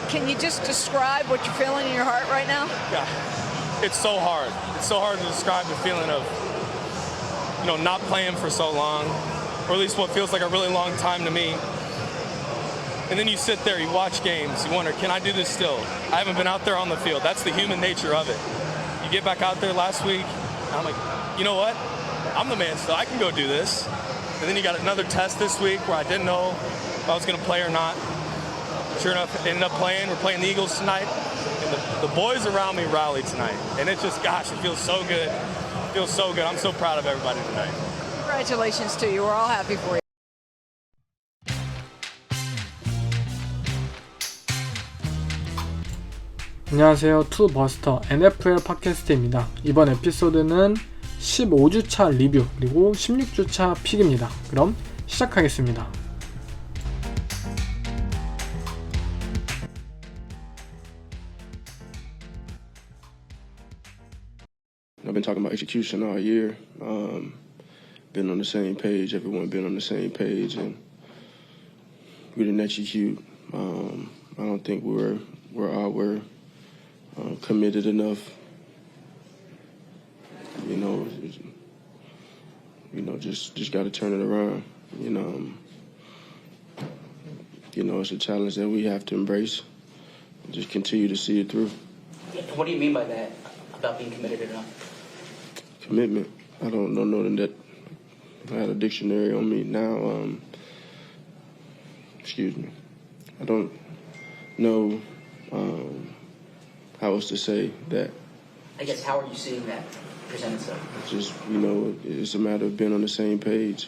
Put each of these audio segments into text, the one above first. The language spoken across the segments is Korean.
Can you just describe what you're feeling in your heart right now? Yeah, it's so hard. It's so hard to describe the feeling of, not playing for so long, or at least what feels like a really long time to me. And then you sit there, you watch games, you wonder, can I do this still? I haven't been out there on the field. That's the human nature of it. You get back out there last week, I'm like, you know what? I'm the man still. I can go do this. And then you got another test this week where I didn't know if I was going to play or not. Sure enough, ended up playing. We're playing the Eagles tonight. And the boys around me rallied tonight. And it just, gosh, it feels so good. It feels so good. I'm so proud of everybody tonight. Congratulations to you. We're all happy for you. 안녕하세요. 투버스터 NFL 팟캐스트입니다. 이번 에피소드는 15주차 리뷰 그리고 16주차 픽입니다. 그럼 시작하겠습니다. I've been talking about execution all year. Been on the same page. Everyone been on the same page, and we didn't execute. I don't think we're committed enough. Just got to turn it around. It's a challenge that we have to embrace. Just continue to see it through. What do you mean by that? About being committed enough? Commitment. I don't know that I had a dictionary on me now. Excuse me. I don't know how else to say that. I guess, how are you seeing that present itself? It's just, it's a matter of being on the same page.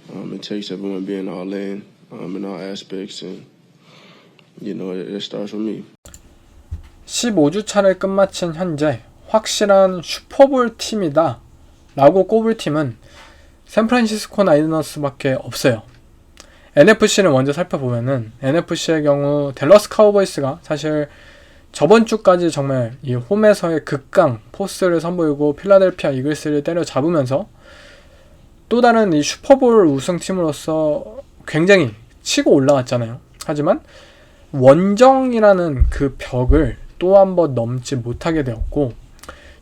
It takes everyone being all in all aspects, and, it starts with me. 15주차를 끝마친 현재 확실한 슈퍼볼 팀이다 라고 꼽을 팀은 샌프란시스코 나이너스밖에 없어요. NFC를 먼저 살펴보면은 NFC의 경우 댈러스 카우보이스가 사실 저번 주까지 정말 이 홈에서의 극강 포스를 선보이고 필라델피아 이글스를 때려잡으면서 또 다른 이 슈퍼볼 우승팀으로서 굉장히 치고 올라왔잖아요. 하지만 원정이라는 그 벽을 또 한 번 넘지 못하게 되었고,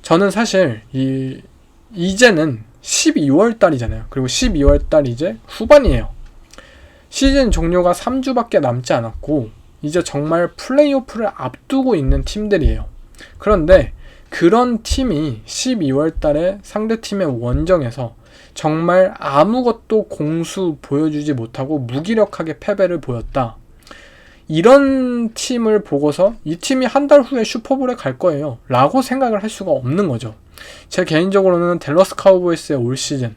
저는 사실 이제는 12월 달이잖아요. 그리고 12월 달 이제 후반이에요. 시즌 종료가 3주밖에 남지 않았고 이제 정말 플레이오프를 앞두고 있는 팀들이에요. 그런데 그런 팀이 12월 달에 상대팀의 원정에서 정말 아무것도 공수 보여주지 못하고 무기력하게 패배를 보였다. 이런 팀을 보고서 이 팀이 한 달 후에 슈퍼볼에 갈 거예요 라고 생각을 할 수가 없는 거죠. 제 개인적으로는 댈러스 카우보이스의 올 시즌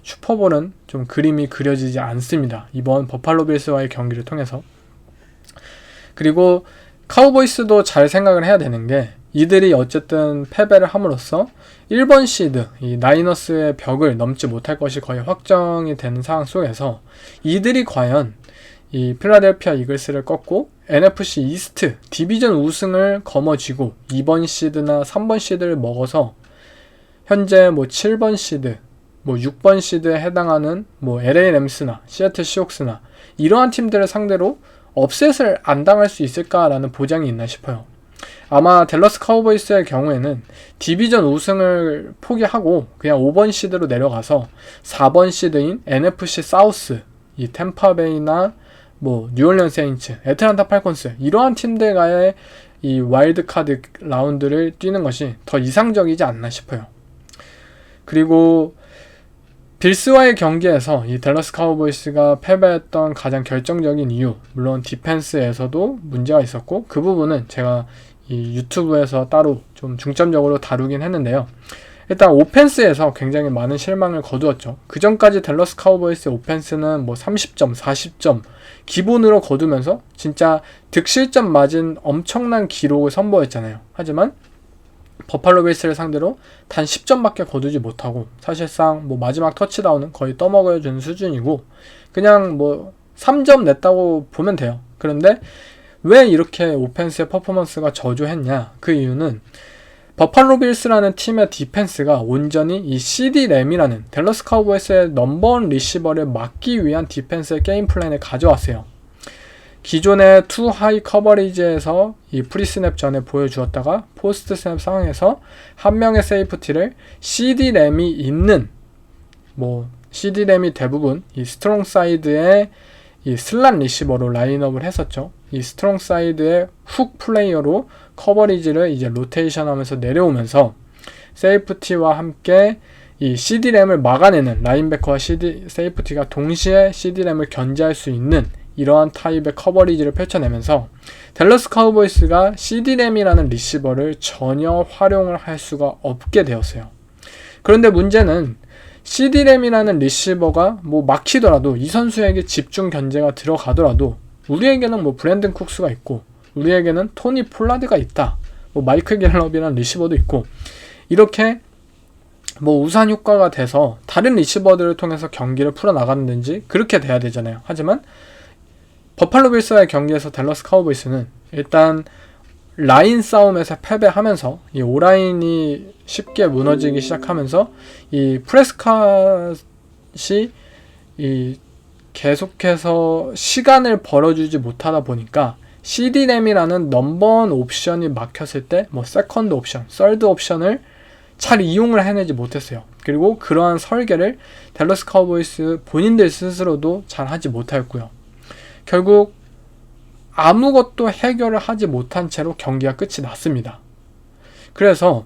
슈퍼볼은 좀 그림이 그려지지 않습니다. 이번 버팔로 빌스와의 경기를 통해서. 그리고 카우보이스도 잘 생각을 해야 되는 게, 이들이 어쨌든 패배를 함으로써 1번 시드 이 나이너스의 벽을 넘지 못할 것이 거의 확정이 되는 상황 속에서 이들이 과연 이 필라델피아 이글스를 꺾고 NFC 이스트 디비전 우승을 거머쥐고 2번 시드나 3번 시드를 먹어서 현재 7번 시드, 6번 시드에 해당하는 LA 램스나 시애틀 시옥스나 이러한 팀들을 상대로 업셋을 안 당할 수 있을까라는 보장이 있나 싶어요. 아마 댈러스 카우보이스의 경우에는 디비전 우승을 포기하고 그냥 5번 시드로 내려가서 4번 시드인 NFC 사우스, 이 템파베이나 뉴올리언스 세인츠, 애틀란타 팔콘스 이러한 팀들과의 이 와일드카드 라운드를 뛰는 것이 더 이상적이지 않나 싶어요. 그리고 빌스와의 경기에서 이 댈러스 카우보이스가 패배했던 가장 결정적인 이유, 물론 디펜스에서도 문제가 있었고 그 부분은 제가 이 유튜브에서 따로 좀 중점적으로 다루긴 했는데요. 일단 오펜스에서 굉장히 많은 실망을 거두었죠. 그 전까지 댈러스 카우보이스의 오펜스는 30점, 40점 기본으로 거두면서 진짜 득실점 맞은 엄청난 기록을 선보였잖아요. 하지만 버팔로 빌스를 상대로 단 10점밖에 거두지 못하고 사실상 마지막 터치다운은 거의 떠먹여준 수준이고 그냥 3점 냈다고 보면 돼요. 그런데 왜 이렇게 오펜스의 퍼포먼스가 저조했냐? 그 이유는 버팔로 빌스라는 팀의 디펜스가 온전히 이 CD 램이라는 댈러스 카우보이스의 넘버원 리시버를 막기 위한 디펜스의 게임 플랜을 가져왔어요. 기존의 투 하이 커버리지에서 이 프리스냅 전에 보여주었다가 포스트 스냅 상황에서 한 명의 세이프티를 CD-램이 있는 CD-램이 대부분 이 스트롱 사이드의 이 슬랏 리시버로 라인업을 했었죠. 이 스트롱 사이드의 훅 플레이어로 커버리지를 이제 로테이션 하면서 내려오면서 세이프티와 함께 이 CD-램을 막아내는 라인베커와 세이프티가 동시에 CD-램을 견제할 수 있는 이러한 타입의 커버리지를 펼쳐내면서 댈러스 카우보이스가 CD-램이라는 리시버를 전혀 활용을 할 수가 없게 되었어요. 그런데 문제는 CD-램이라는 리시버가 막히더라도 이 선수에게 집중 견제가 들어가더라도 우리에게는 브랜든 쿡스가 있고 우리에게는 토니 폴라드가 있다. 마이클 갤럽이라는 리시버도 있고 이렇게 우산 효과가 돼서 다른 리시버들을 통해서 경기를 풀어나가는지 그렇게 돼야 되잖아요. 하지만 버팔로 빌스와의 경기에서 댈러스 카우보이스는 일단 라인 싸움에서 패배하면서 이 오라인이 쉽게 무너지기 시작하면서 이 프레스캇이 이 계속해서 시간을 벌어주지 못하다 보니까 CD-램이라는 넘버원 옵션이 막혔을 때 세컨드 옵션, 서드 옵션을 잘 이용을 해내지 못했어요. 그리고 그러한 설계를 댈러스 카우보이스 본인들 스스로도 잘 하지 못하였고요. 결국 아무것도 해결을 하지 못한 채로 경기가 끝이 났습니다. 그래서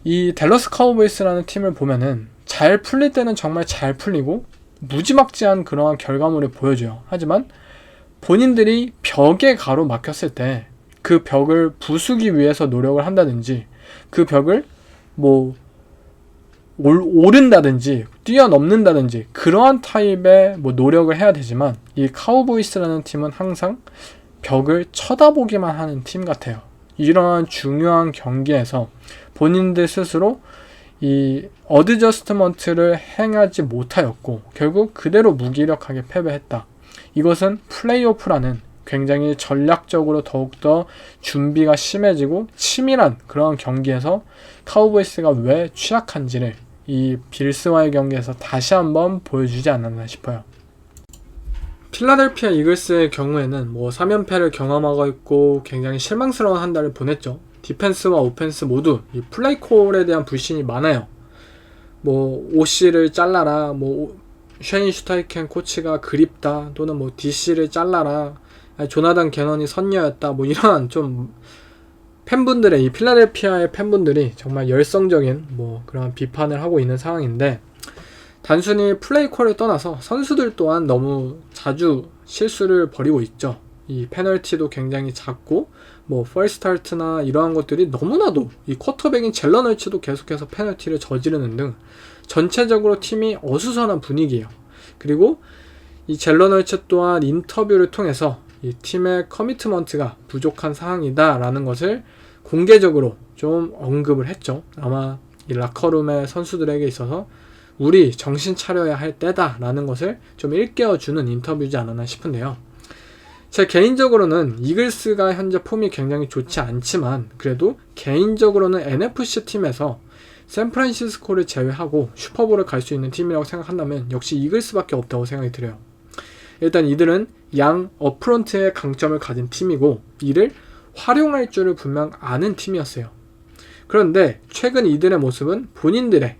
이 댈러스 카우보이스라는 팀을 보면은 잘 풀릴 때는 정말 잘 풀리고 무지막지한 그러한 결과물을 보여줘요. 하지만 본인들이 벽에 가로막혔을 때 그 벽을 부수기 위해서 노력을 한다든지 그 벽을 오른다든지 뛰어넘는다든지 그러한 타입의 노력을 해야 되지만 이 카우보이스라는 팀은 항상 벽을 쳐다보기만 하는 팀 같아요. 이러한 중요한 경기에서 본인들 스스로 이 어드저스트먼트를 행하지 못하였고 결국 그대로 무기력하게 패배했다. 이것은 플레이오프라는 굉장히 전략적으로 더욱더 준비가 심해지고 치밀한 그런 경기에서 카우보이스가 왜 취약한지를 이 빌스와의 경기에서 다시 한번 보여주지 않았나 싶어요. 필라델피아 이글스의 경우에는 3연패를 경험하고 있고 굉장히 실망스러운 한 달을 보냈죠. 디펜스와 오펜스 모두 이 플레이콜에 대한 불신이 많아요. OC를 잘라라, 쉐인 슈타이켄 코치가 그립다, 또는 DC를 잘라라, 조나단 개넌이 선녀였다, 이러한 좀 팬분들의 이 필라델피아의 팬분들이 정말 열성적인 그런 비판을 하고 있는 상황인데 단순히 플레이콜을 떠나서 선수들 또한 너무 자주 실수를 벌이고 있죠. 이 페널티도 굉장히 작고 펄스타트나 이러한 것들이 너무나도 이 쿼터백인 젤런 헐츠도 계속해서 페널티를 저지르는 등 전체적으로 팀이 어수선한 분위기예요. 그리고 이 젤런 헐츠 또한 인터뷰를 통해서 이 팀의 커미트먼트가 부족한 상황이다 라는 것을 공개적으로 좀 언급을 했죠. 아마 이 라커룸의 선수들에게 있어서 우리 정신 차려야 할 때다 라는 것을 좀 일깨워주는 인터뷰지 않았나 싶은데요. 제 개인적으로는 이글스가 현재 폼이 굉장히 좋지 않지만 그래도 개인적으로는 NFC 팀에서 샌프란시스코를 제외하고 슈퍼볼을 갈 수 있는 팀이라고 생각한다면 역시 이글스밖에 없다고 생각이 들어요. 일단 이들은 양 어프런트의 강점을 가진 팀이고 이를 활용할 줄을 분명 아는 팀이었어요. 그런데 최근 이들의 모습은 본인들의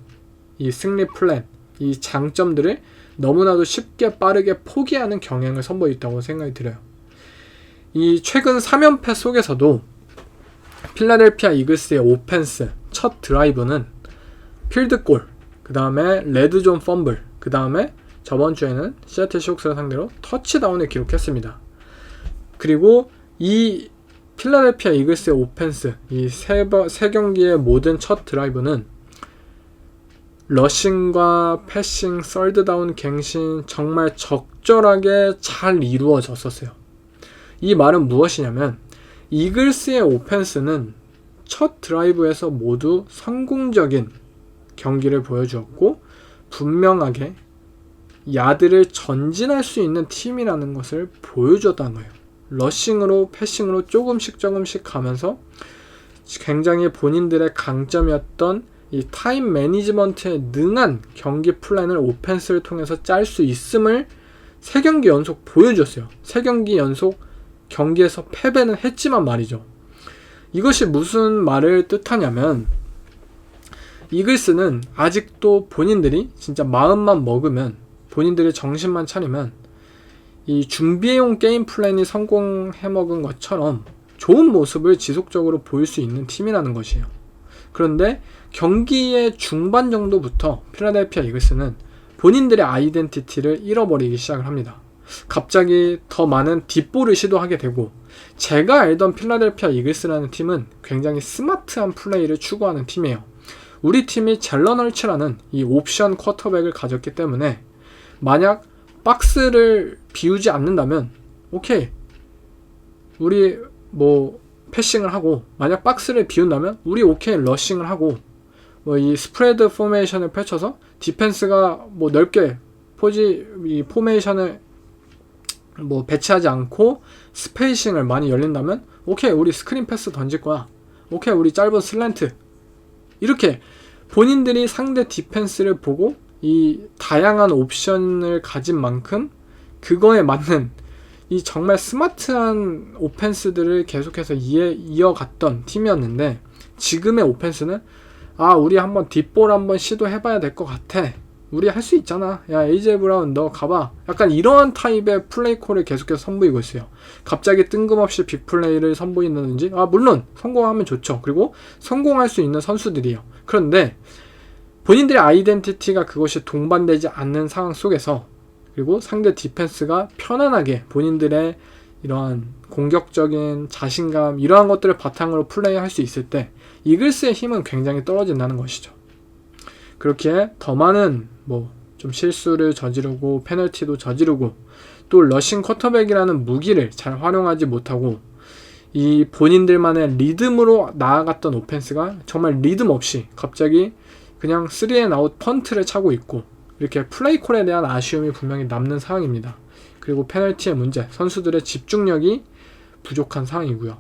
이 승리 플랜, 이 장점들을 너무나도 쉽게 빠르게 포기하는 경향을 선보였다고 생각이 들어요. 이 최근 3연패 속에서도 필라델피아 이글스의 오펜스 첫 드라이브는 필드골, 그 다음에 레드존 펌블, 그 다음에 저번 주에는 시애틀 시옥스를 상대로 터치다운을 기록했습니다. 그리고 이 필라델피아 이글스의 오펜스, 이 세 경기의 모든 첫 드라이브는 러싱과 패싱, 썰드다운, 갱신 정말 적절하게 잘 이루어졌었어요. 이 말은 무엇이냐면 이글스의 오펜스는 첫 드라이브에서 모두 성공적인 경기를 보여주었고 분명하게 야드를 전진할 수 있는 팀이라는 것을 보여주었다는 거예요. 러싱으로 패싱으로 조금씩 가면서 굉장히 본인들의 강점이었던 이 타임 매니지먼트에 능한 경기 플랜을 오펜스를 통해서 짤 수 있음을 3경기 연속 보여줬어요. 3경기 연속 경기에서 패배는 했지만 말이죠. 이것이 무슨 말을 뜻하냐면 이글스는 아직도 본인들이 진짜 마음만 먹으면, 본인들의 정신만 차리면 이 준비해온 게임 플랜이 성공해 먹은 것처럼 좋은 모습을 지속적으로 보일 수 있는 팀이라는 것이에요. 그런데 경기의 중반 정도부터 필라델피아 이글스는 본인들의 아이덴티티를 잃어버리기 시작을 합니다. 갑자기 더 많은 딥볼을 시도하게 되고, 제가 알던 필라델피아 이글스라는 팀은 굉장히 스마트한 플레이를 추구하는 팀이에요. 우리 팀이 젤런 헐츠라는 이 옵션 쿼터백을 가졌기 때문에 만약 박스를 비우지 않는다면 오케이, 우리 뭐 패싱을 하고, 만약 박스를 비운다면 우리 오케이 러싱을 하고, 뭐 이 스프레드 포메이션을 펼쳐서 디펜스가 뭐 넓게 이 포메이션을 뭐 배치하지 않고 스페이싱을 많이 열린다면 오케이, 우리 스크린 패스 던질 거야, 오케이, 우리 짧은 슬랜트, 이렇게 본인들이 상대 디펜스를 보고 이 다양한 옵션을 가진 만큼 그거에 맞는 이 정말 스마트한 오펜스들을 계속해서 이어갔던 팀이었는데, 지금의 오펜스는 우리 한번 딥볼 한번 시도해봐야 될 것 같아, 우리 할 수 있잖아, 야 AJ 브라운 너 가봐, 약간 이러한 타입의 플레이콜을 계속해서 선보이고 있어요. 갑자기 뜬금없이 빅플레이를 선보인다든지, 물론 성공하면 좋죠. 그리고 성공할 수 있는 선수들이에요. 그런데 본인들의 아이덴티티가 그것이 동반되지 않는 상황 속에서, 그리고 상대 디펜스가 편안하게 본인들의 이러한 공격적인 자신감, 이러한 것들을 바탕으로 플레이할 수 있을 때 이글스의 힘은 굉장히 떨어진다는 것이죠. 그렇게 더 많은 좀 실수를 저지르고 페널티도 저지르고, 또 러싱 쿼터백이라는 무기를 잘 활용하지 못하고 이 본인들만의 리듬으로 나아갔던 오펜스가 정말 리듬 없이 갑자기 그냥 3&아웃 펀트를 차고 있고, 이렇게 플레이콜에 대한 아쉬움이 분명히 남는 상황입니다. 그리고 페널티의 문제, 선수들의 집중력이 부족한 상황이고요.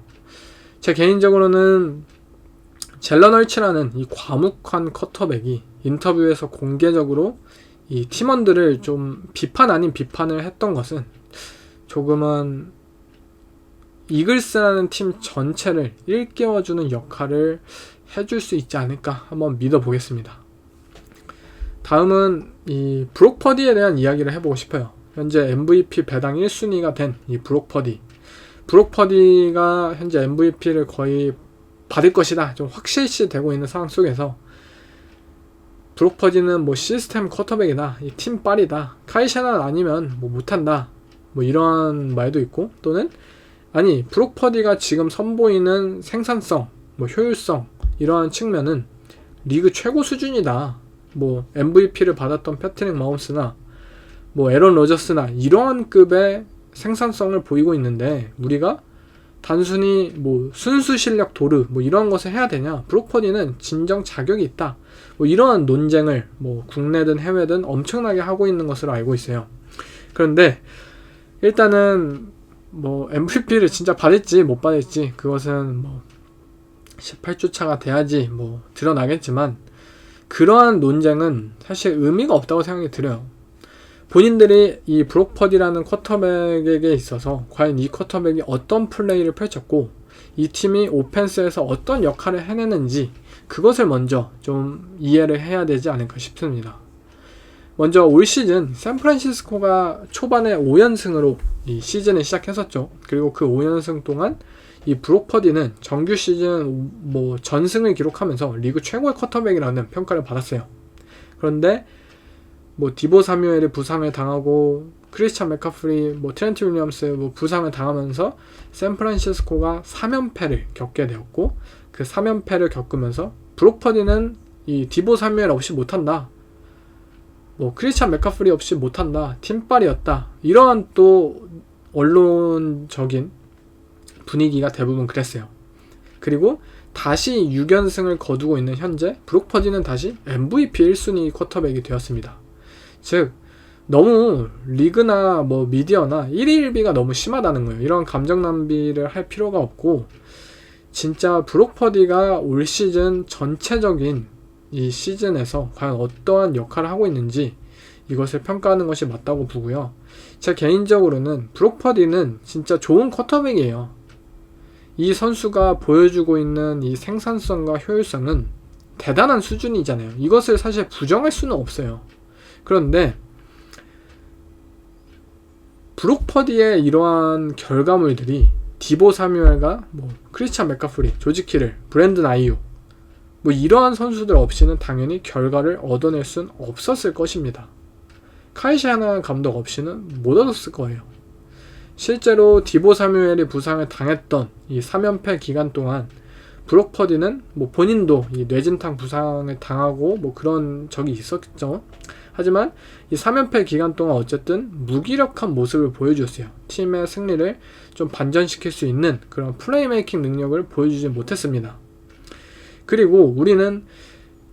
제 개인적으로는 젤런 헐츠라는 이 과묵한 쿼터백이 인터뷰에서 공개적으로 이 팀원들을 좀 비판 아닌 비판을 했던 것은 조금은 이글스라는 팀 전체를 일깨워주는 역할을 해줄 수 있지 않을까 한번 믿어보겠습니다. 다음은 이 브록 퍼디에 대한 이야기를 해보고 싶어요. 현재 MVP 배당 1순위가 된 이 브록 퍼디. 브록 퍼디가 현재 MVP를 거의 받을 것이다, 좀 확실시 되고 있는 상황 속에서 브록 퍼디는 뭐 시스템 쿼터백이다, 이 팀빨이다, 카이 샤난 아니면 뭐 못한다, 뭐 이런 말도 있고, 또는 아니 브록 퍼디가 지금 선보이는 생산성, 뭐 효율성, 이러한 측면은 리그 최고 수준이다, 뭐 MVP를 받았던 패트릭 마홈스나 뭐 에런 로저스나 이러한 급의 생산성을 보이고 있는데 우리가 단순히 뭐 순수 실력 도르 뭐 이런 것을 해야 되냐, 브록 퍼디는 진정 자격이 있다, 뭐 이러한 논쟁을 뭐 국내든 해외든 엄청나게 하고 있는 것으로 알고 있어요. 그런데 일단은 뭐 MVP를 진짜 받을지 못 받을지 그것은 뭐 18주차가 돼야지 뭐 드러나겠지만, 그러한 논쟁은 사실 의미가 없다고 생각이 들어요. 본인들이 이 브록 퍼디라는 쿼터백에게 있어서 과연 이 쿼터백이 어떤 플레이를 펼쳤고 이 팀이 오펜스에서 어떤 역할을 해내는지, 그것을 먼저 좀 이해를 해야 되지 않을까 싶습니다. 먼저 올 시즌 샌프란시스코가 초반에 5연승으로 이 시즌을 시작했었죠. 그리고 그 5연승 동안 이 브록 퍼디는 정규 시즌 뭐 전승을 기록하면서 리그 최고의 쿼터백이라는 평가를 받았어요. 그런데 뭐 디보 사뮤엘이 부상을 당하고 크리스찬 맥카프리, 뭐 트렌트 윌리엄스 뭐 부상을 당하면서 샌프란시스코가 3연패를 겪게 되었고, 그 3연패를 겪으면서 브록 퍼디는 이 디보 사뮤엘 없이 못한다, 뭐 크리스찬 맥카프리 없이 못한다, 팀빨이었다, 이러한 또 언론적인 분위기가 대부분 그랬어요. 그리고 다시 6연승을 거두고 있는 현재 브록 퍼디는 다시 MVP 1순위 쿼터백이 되었습니다. 즉 너무 리그나 뭐 미디어나 1위 1비가 너무 심하다는 거예요. 이런 감정 낭비를 할 필요가 없고, 진짜 브록 퍼디가 올 시즌 전체적인 이 시즌에서 과연 어떠한 역할을 하고 있는지 이것을 평가하는 것이 맞다고 보고요. 제 개인적으로는 브록 퍼디는 진짜 좋은 쿼터백이에요. 이 선수가 보여주고 있는 이 생산성과 효율성은 대단한 수준이잖아요. 이것을 사실 부정할 수는 없어요. 그런데 브록 퍼디의 이러한 결과물들이 디보 사뮤엘과 뭐 크리스찬 맥카프리, 조지 키를, 브랜든 아이유 뭐 이러한 선수들 없이는 당연히 결과를 얻어낼 순 없었을 것입니다. 카이 샤나한 감독 없이는 못 얻었을 거예요. 실제로 디보 사뮤엘이 부상을 당했던 이 3연패 기간 동안 브록 퍼디는 뭐 본인도 이 뇌진탕 부상을 당하고 뭐 그런 적이 있었겠죠. 하지만 이 3연패 기간 동안 어쨌든 무기력한 모습을 보여주었어요. 팀의 승리를 좀 반전시킬 수 있는 그런 플레이메이킹 능력을 보여주지 못했습니다. 그리고 우리는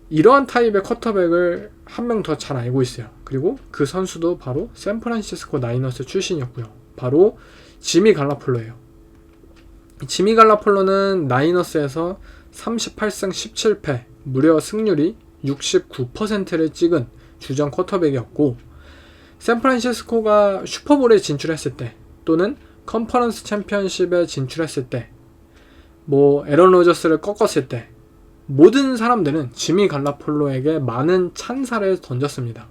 이러한 타입의 쿼터백을 한 명 더 잘 알고 있어요. 그리고 그 선수도 바로 샌프란시스코 나이너스 출신이었고요. 바로 지미 갈라폴로예요. 지미 갈라폴로는 나이너스에서 38승 17패, 무려 승률이 69%를 찍은 주전 쿼터백이었고, 샌프란시스코가 슈퍼볼에 진출했을 때 또는 컨퍼런스 챔피언십에 진출했을 때, 뭐 에런 로저스를 꺾었을 때 모든 사람들은 지미 갈라폴로에게 많은 찬사를 던졌습니다.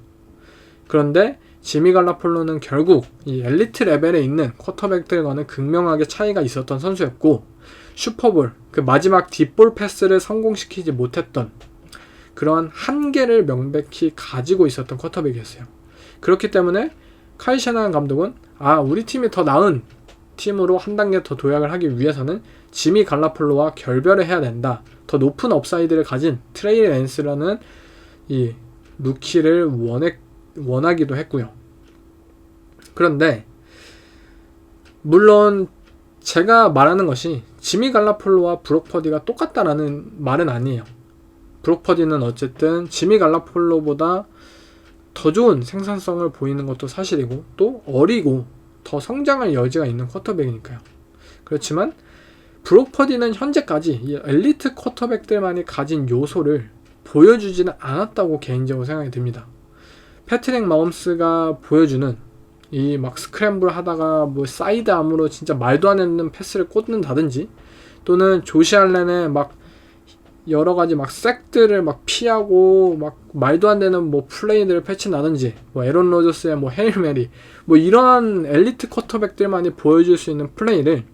그런데 지미 갈라폴로는 결국 이 엘리트 레벨에 있는 쿼터백들과는 극명하게 차이가 있었던 선수였고, 슈퍼볼, 그 마지막 딥볼 패스를 성공시키지 못했던 그러한 한계를 명백히 가지고 있었던 쿼터백이었어요. 그렇기 때문에 카이 샤나한 감독은 우리 팀이 더 나은 팀으로 한 단계 더 도약을 하기 위해서는 지미 갈라폴로와 결별을 해야 된다. 더 높은 업사이드를 가진 트레이 랜스라는 이 루키를 원하기도 했고요. 그런데 물론 제가 말하는 것이 지미 갈라폴로와 브록 퍼디가 똑같다라는 말은 아니에요. 브록 퍼디는 어쨌든 지미 갈라폴로보다 더 좋은 생산성을 보이는 것도 사실이고, 또 어리고 더 성장할 여지가 있는 쿼터백이니까요. 그렇지만 브록 퍼디는 현재까지 이 엘리트 쿼터백들만이 가진 요소를 보여주지는 않았다고 개인적으로 생각이 듭니다. 패트릭 마홈스가 보여주는 이 막 스크램블 하다가 뭐 사이드 암으로 진짜 말도 안 되는 패스를 꽂는다든지, 또는 조시 알렌의 막 여러가지 막 색들을 막 피하고 막 말도 안 되는 뭐 플레이들을 펼친다든지, 뭐 에런 로저스의 뭐 헤일 메리, 뭐 이러한 엘리트 쿼터백들만이 보여줄 수 있는 플레이를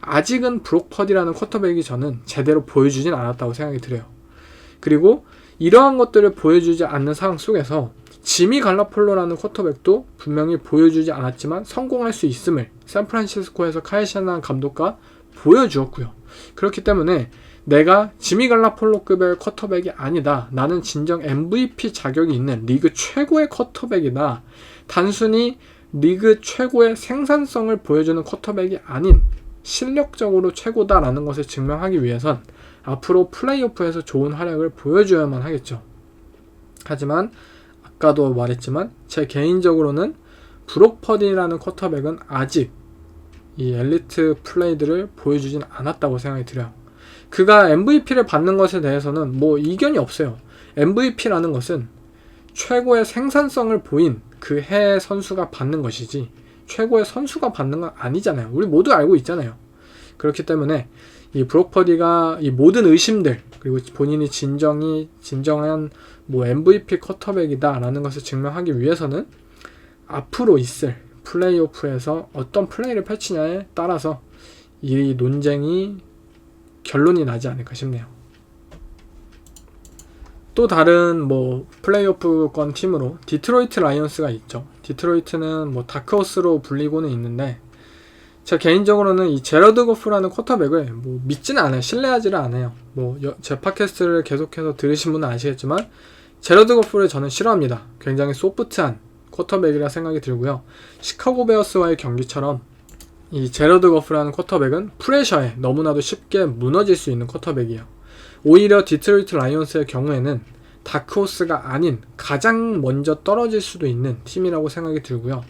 아직은 브록 퍼디라는 쿼터백이 저는 제대로 보여주진 않았다고 생각이 들어요. 그리고 이러한 것들을 보여주지 않는 상황 속에서 지미 갈라폴로라는 쿼터백도 분명히 보여주지 않았지만 성공할 수 있음을 샌프란시스코에서 카이 샤나한 감독과 보여주었고요. 그렇기 때문에 내가 지미 갈라폴로급의 쿼터백이 아니다, 나는 진정 MVP 자격이 있는 리그 최고의 쿼터백이다, 단순히 리그 최고의 생산성을 보여주는 쿼터백이 아닌 실력적으로 최고다라는 것을 증명하기 위해선 앞으로 플레이오프에서 좋은 활약을 보여줘야만 하겠죠. 하지만 아까도 말했지만 제 개인적으로는 브록 퍼디라는 쿼터백은 아직 이 엘리트 플레이들을 보여주진 않았다고 생각이 들어요. 그가 MVP를 받는 것에 대해서는 뭐 이견이 없어요. MVP라는 것은 최고의 생산성을 보인 그 해의 선수가 받는 것이지 최고의 선수가 받는 건 아니잖아요. 우리 모두 알고 있잖아요. 그렇기 때문에 이 브록 퍼디가 이 모든 의심들, 그리고 본인이 진정한 뭐 MVP 쿼터백이다 라는 것을 증명하기 위해서는 앞으로 있을 플레이오프에서 어떤 플레이를 펼치냐에 따라서 이 논쟁이 결론이 나지 않을까 싶네요. 또 다른 뭐 플레이오프권 팀으로 디트로이트 라이온스가 있죠. 디트로이트는 뭐 다크호스로 불리고는 있는데, 제 개인적으로는 이 제러드 거프라는 쿼터백을 뭐 믿지는 않아요. 신뢰하지를 않아요. 뭐 제 팟캐스트를 계속해서 들으신 분은 아시겠지만 제러드 거프를 저는 싫어합니다. 굉장히 소프트한 쿼터백이라 생각이 들고요. 시카고 베어스와의 경기처럼 이 제러드 거프라는 쿼터백은 프레셔에 너무나도 쉽게 무너질 수 있는 쿼터백이에요. 오히려 디트로이트 라이온스의 경우에는 다크호스가 아닌 가장 먼저 떨어질 수도 있는 팀이라고 생각이 들고요.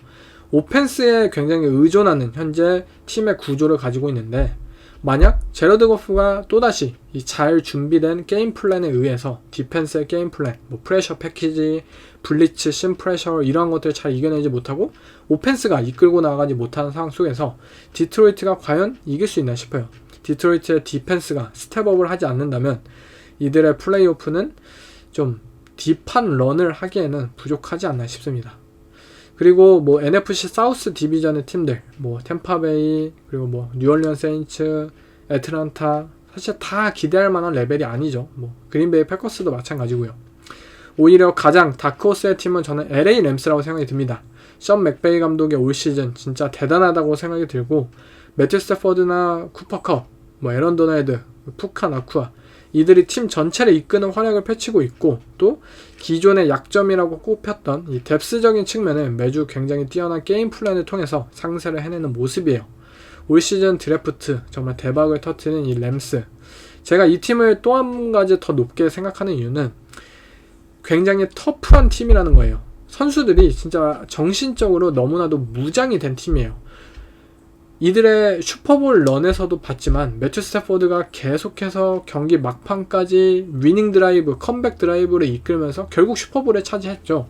오펜스에 굉장히 의존하는 현재 팀의 구조를 가지고 있는데, 만약 제러드 거프가 또다시 이 잘 준비된 게임 플랜에 의해서 디펜스의 게임 플랜, 뭐 프레셔 패키지, 블리츠, 심프레셔 이러한 것들을 잘 이겨내지 못하고 오펜스가 이끌고 나가지 못하는 상황 속에서 디트로이트가 과연 이길 수 있나 싶어요. 디트로이트의 디펜스가 스텝업을 하지 않는다면 이들의 플레이오프는 좀 딥한 런을 하기에는 부족하지 않나 싶습니다. 그리고 뭐 NFC 사우스 디비전의 팀들, 뭐 템파베이, 그리고 뭐 뉴올리언 세인츠, 애틀란타 사실 다 기대할 만한 레벨이 아니죠. 뭐 그린베이 패커스도 마찬가지고요. 오히려 가장 다크호스의 팀은 저는 LA 램스라고 생각이 듭니다. 션 맥베이 감독의 올 시즌 진짜 대단하다고 생각이 들고 매튜 스태포드나 쿠퍼컵, 뭐 에런 도널드, 푸카 나쿠아 이들이 팀 전체를 이끄는 활약을 펼치고 있고 또 기존의 약점이라고 꼽혔던 이 뎁스적인 측면은 매주 굉장히 뛰어난 게임 플랜을 통해서 상세를 해내는 모습이에요. 올 시즌 드래프트 정말 대박을 터뜨린 이 램스, 제가 이 팀을 또 한 가지 더 높게 생각하는 이유는 굉장히 터프한 팀이라는 거예요. 선수들이 진짜 정신적으로 너무나도 무장이 된 팀이에요. 이들의 슈퍼볼 런에서도 봤지만 매튜 스태포드가 계속해서 경기 막판까지 위닝 드라이브, 컴백 드라이브를 이끌면서 결국 슈퍼볼에 차지했죠.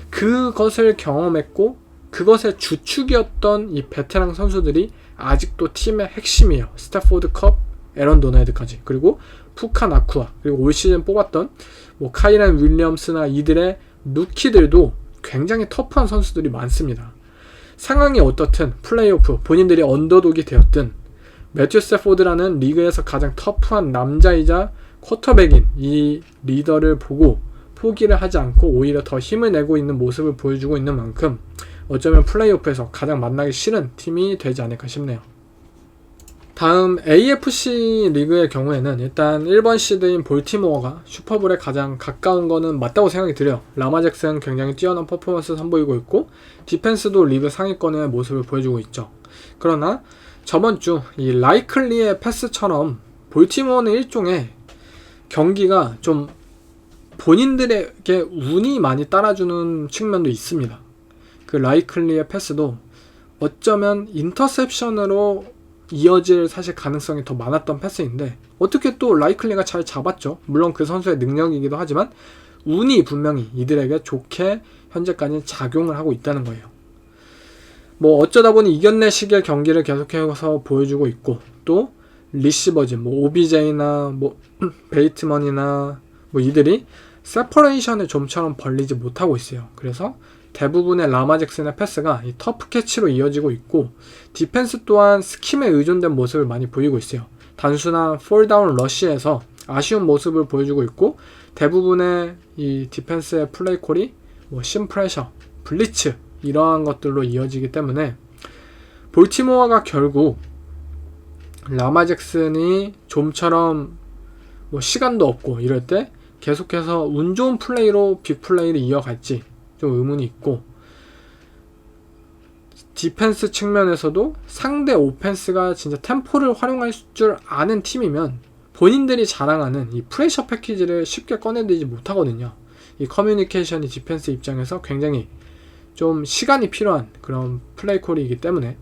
그것을 경험했고 그것의 주축이었던 이 베테랑 선수들이 아직도 팀의 핵심이에요. 스태포드 컵, 에런 도널드까지, 그리고 푸카 나쿠아, 그리고 올 시즌 뽑았던 뭐 카이란 윌리엄스나 이들의 루키들도 굉장히 터프한 선수들이 많습니다. 상황이 어떻든 플레이오프 본인들이 언더독이 되었든 매튜 스태포드라는 리그에서 가장 터프한 남자이자 쿼터백인 이 리더를 보고 포기를 하지 않고 오히려 더 힘을 내고 있는 모습을 보여주고 있는 만큼 어쩌면 플레이오프에서 가장 만나기 싫은 팀이 되지 않을까 싶네요. 다음 AFC 리그의 경우에는 일단 1번 시드인 볼티모어가 슈퍼볼에 가장 가까운 거는 맞다고 생각이 들어요. 라마 잭슨 굉장히 뛰어난 퍼포먼스 선보이고 있고 디펜스도 리그 상위권의 모습을 보여주고 있죠. 그러나 저번 주 이 라이클리의 패스처럼 볼티모어는 일종의 경기가 좀 본인들에게 운이 많이 따라주는 측면도 있습니다. 그 라이클리의 패스도 어쩌면 인터셉션으로 이어질 사실 가능성이 더 많았던 패스인데 어떻게 또 라이클리가 잘 잡았죠. 물론 그 선수의 능력이기도 하지만 운이 분명히 이들에게 좋게 현재까지 작용을 하고 있다는 거예요. 뭐 어쩌다 보니 이겨내시길 경기를 계속해서 보여주고 있고 또 리시버즈, 뭐 OBJ나 뭐 베이트먼이나 뭐 이들이 세퍼레이션을 좀처럼 벌리지 못하고 있어요. 그래서 대부분의 라마 잭슨의 패스가 이 터프 캐치로 이어지고 있고 디펜스 또한 스킴에 의존된 모습을 많이 보이고 있어요. 단순한 폴다운 러쉬에서 아쉬운 모습을 보여주고 있고 대부분의 이 디펜스의 플레이콜이 뭐 심프레셔, 블리츠 이러한 것들로 이어지기 때문에 볼티모어가 결국 라마 잭슨이 좀처럼 뭐 시간도 없고 이럴 때 계속해서 운 좋은 플레이로 빅플레이를 이어갈지 좀 의문이 있고 디펜스 측면에서도 상대 오펜스가 진짜 템포를 활용할 줄 아는 팀이면 본인들이 자랑하는 이 프레셔 패키지를 쉽게 꺼내들지 못하거든요. 이 커뮤니케이션이 디펜스 입장에서 굉장히 좀 시간이 필요한 그런 플레이콜이기 때문에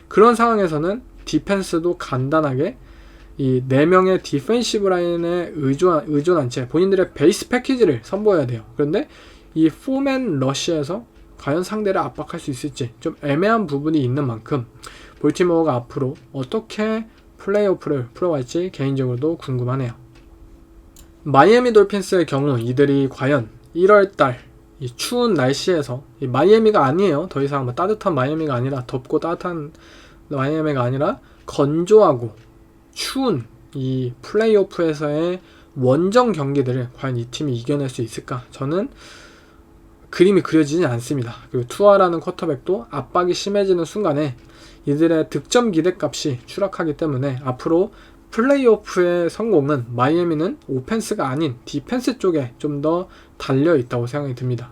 그런 상황에서는 디펜스도 간단하게 이 4명의 디펜시브 라인에 의존한 채 본인들의 베이스 패키지를 선보여야 돼요. 그런데 이 4맨 러쉬에서 과연 상대를 압박할 수 있을지 좀 애매한 부분이 있는 만큼 볼티모어가 앞으로 어떻게 플레이오프를 풀어갈지 개인적으로도 궁금하네요. 마이애미 돌핀스의 경우 이들이 과연 1월달 이 추운 날씨에서 이 마이애미가 아니에요. 더 이상 뭐 따뜻한 마이애미가 아니라 덥고 따뜻한 마이애미가 아니라 건조하고 추운 이 플레이오프에서의 원정 경기들을 과연 이 팀이 이겨낼 수 있을까? 저는 그림이 그려지지 않습니다. 그리고 투아라는 쿼터백도 압박이 심해지는 순간에 이들의 득점 기대값이 추락하기 때문에 앞으로 플레이오프의 성공은 마이애미는 오펜스가 아닌 디펜스 쪽에 좀 더 달려있다고 생각이 듭니다.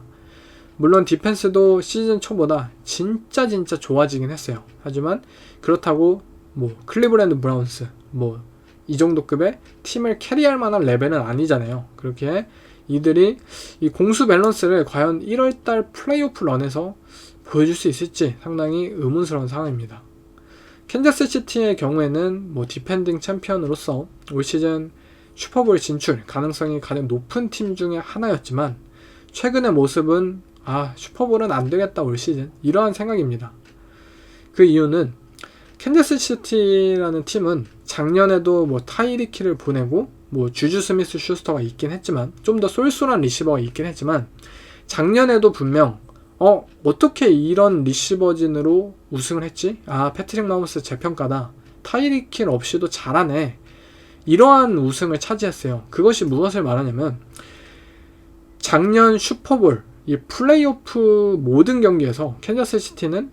물론 디펜스도 시즌 초보다 진짜 좋아지긴 했어요. 하지만 그렇다고 뭐 클리브랜드 브라운스 뭐 이 정도 급의 팀을 캐리할 만한 레벨은 아니잖아요. 그렇게 이들이 이 공수 밸런스를 과연 1월달 플레이오프 런에서 보여줄 수 있을지 상당히 의문스러운 상황입니다. 캔자스 시티의 경우에는 뭐 디펜딩 챔피언으로서 올 시즌 슈퍼볼 진출 가능성이 가장 높은 팀 중에 하나였지만 최근의 모습은 슈퍼볼은 안 되겠다 올 시즌 이러한 생각입니다. 그 이유는 캔자스 시티라는 팀은 작년에도 뭐 타이리키 킬을 보내고 뭐 주주 스미스 슈스터가 있긴 했지만 좀 더 쏠쏠한 리시버가 있긴 했지만 작년에도 분명 어떻게 이런 리시버진으로 우승을 했지? 패트릭 마홈스 재평가다. 타이리키 킬 없이도 잘하네. 이러한 우승을 차지했어요. 그것이 무엇을 말하냐면 작년 슈퍼볼 이 플레이오프 모든 경기에서 캔자스 시티는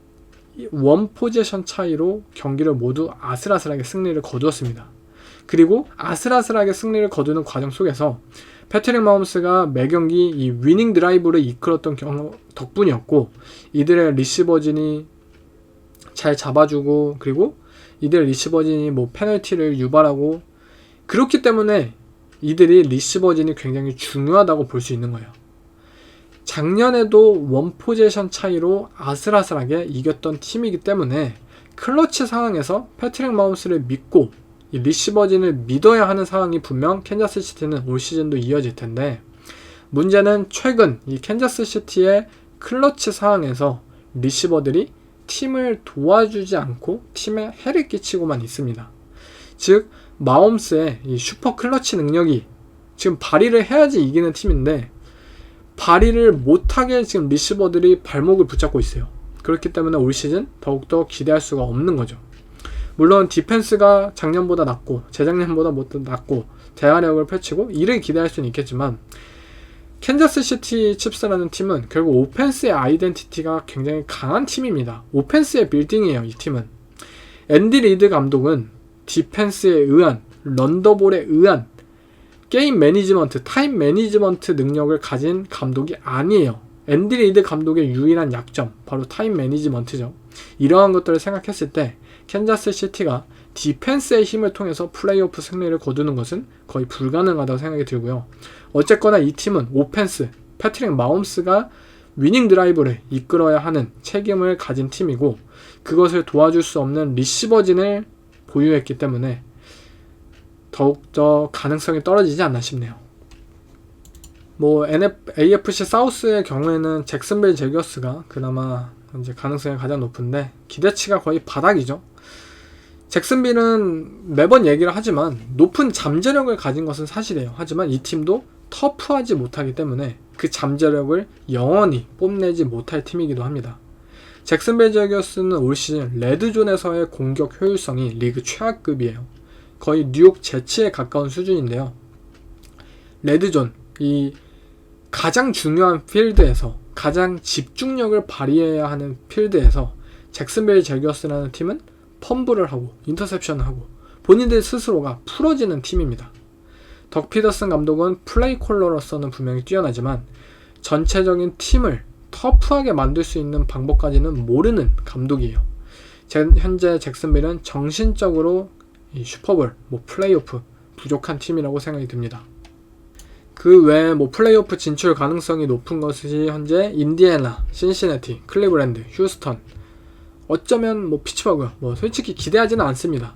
원 포지션 차이로 경기를 모두 아슬아슬하게 승리를 거두었습니다. 그리고 아슬아슬하게 승리를 거두는 과정 속에서 패트릭 마홈스가 매경기 이 위닝 드라이브를 이끌었던 덕분이었고 이들의 리시버진이 잘 잡아주고 그리고 이들의 리시버진이 뭐 페널티를 유발하고 그렇기 때문에 이들이 리시버진이 굉장히 중요하다고 볼 수 있는 거예요. 작년에도 원 포지션 차이로 아슬아슬하게 이겼던 팀이기 때문에 클러치 상황에서 패트릭 마홈스를 믿고 이 리시버진을 믿어야 하는 상황이 분명 캔자스 시티는 올 시즌도 이어질 텐데 문제는 최근 이 캔자스 시티의 클러치 상황에서 리시버들이 팀을 도와주지 않고 팀에 해를 끼치고만 있습니다. 즉 마홈스의 이 슈퍼 클러치 능력이 지금 발휘를 해야지 이기는 팀인데 발휘를 못하게 지금 리시버들이 발목을 붙잡고 있어요. 그렇기 때문에 올 시즌 더욱더 기대할 수가 없는 거죠. 물론 디펜스가 작년보다 낫고 재작년보다 낫고 대화력을 펼치고 이를 기대할 수는 있겠지만 캔자스 시티 칩스라는 팀은 결국 오펜스의 아이덴티티가 굉장히 강한 팀입니다. 오펜스의 빌딩이에요. 이 팀은. 앤디 리드 감독은 디펜스에 의한 런더볼에 의한 게임 매니지먼트, 타임 매니지먼트 능력을 가진 감독이 아니에요. 앤디 리드 감독의 유일한 약점, 바로 타임 매니지먼트죠. 이러한 것들을 생각했을 때 캔자스 시티가 디펜스의 힘을 통해서 플레이오프 승리를 거두는 것은 거의 불가능하다고 생각이 들고요. 어쨌거나 이 팀은 오펜스, 패트릭 마홈스가 위닝 드라이브를 이끌어야 하는 책임을 가진 팀이고 그것을 도와줄 수 없는 리시버진을 보유했기 때문에 더욱더 가능성이 떨어지지 않나 싶네요. 뭐 AFC 사우스의 경우에는 잭슨빌 제거스가 그나마 이제 가능성이 가장 높은데 기대치가 거의 바닥이죠. 잭슨빌은 매번 얘기를 하지만 높은 잠재력을 가진 것은 사실이에요. 하지만 이 팀도 터프하지 못하기 때문에 그 잠재력을 영원히 뽐내지 못할 팀이기도 합니다. 잭슨빌 제거스는 올 시즌 레드존에서의 공격 효율성이 리그 최하급이에요. 거의 뉴욕 제치에 가까운 수준인데요. 레드존, 이 가장 중요한 필드에서 가장 집중력을 발휘해야 하는 필드에서 잭슨빌 제거스라는 팀은 펌블을 하고 인터셉션을 하고 본인들 스스로가 풀어지는 팀입니다. 덕 피더슨 감독은 플레이 콜러로서는 분명히 뛰어나지만 전체적인 팀을 터프하게 만들 수 있는 방법까지는 모르는 감독이에요. 현재 잭슨빌은 정신적으로 이 슈퍼볼, 플레이오프 부족한 팀이라고 생각이 듭니다. 그 외에 플레이오프 진출 가능성이 높은 것이 현재 인디애나, 신시내티, 클리브랜드, 휴스턴, 어쩌면 피츠버그, 솔직히 기대하지는 않습니다.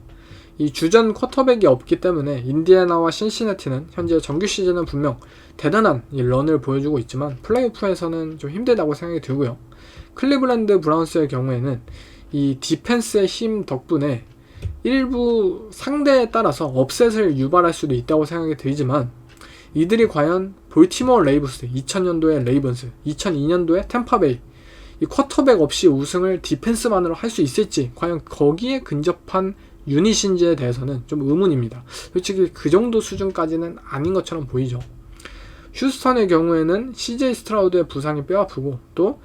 이 주전 쿼터백이 없기 때문에 인디애나와 신시내티는 현재 정규 시즌은 분명 대단한 이 런을 보여주고 있지만 플레이오프에서는 좀 힘들다고 생각이 들고요. 클리브랜드 브라운스의 경우에는 이 디펜스의 힘 덕분에 일부 상대에 따라서 업셋을 유발할 수도 있다고 생각이 들지만 이들이 과연 볼티모어 레이브스, 2000년도의 레이븐스, 2002년도의 템파베이 이 쿼터백 없이 우승을 디펜스만으로 할 수 있을지 과연 거기에 근접한 유닛인지에 대해서는 좀 의문입니다. 솔직히 그 정도 수준까지는 아닌 것처럼 보이죠. 휴스턴의 경우에는 CJ 스트라우드의 부상이 뼈아프고 또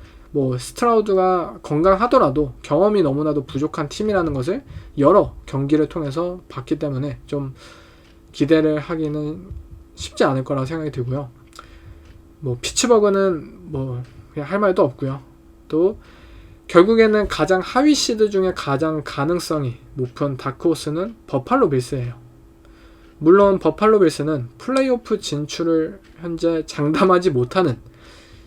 스트라우드가 건강하더라도 경험이 너무나도 부족한 팀이라는 것을 여러 경기를 통해서 봤기 때문에 좀 기대를 하기는 쉽지 않을 거라고 생각이 들고요. 피츠버그는 그냥 할 말도 없고요. 또 결국에는 가장 하위 시드 중에 가장 가능성이 높은 다크호스는 버팔로 빌스예요. 물론 버팔로 빌스는 플레이오프 진출을 현재 장담하지 못하는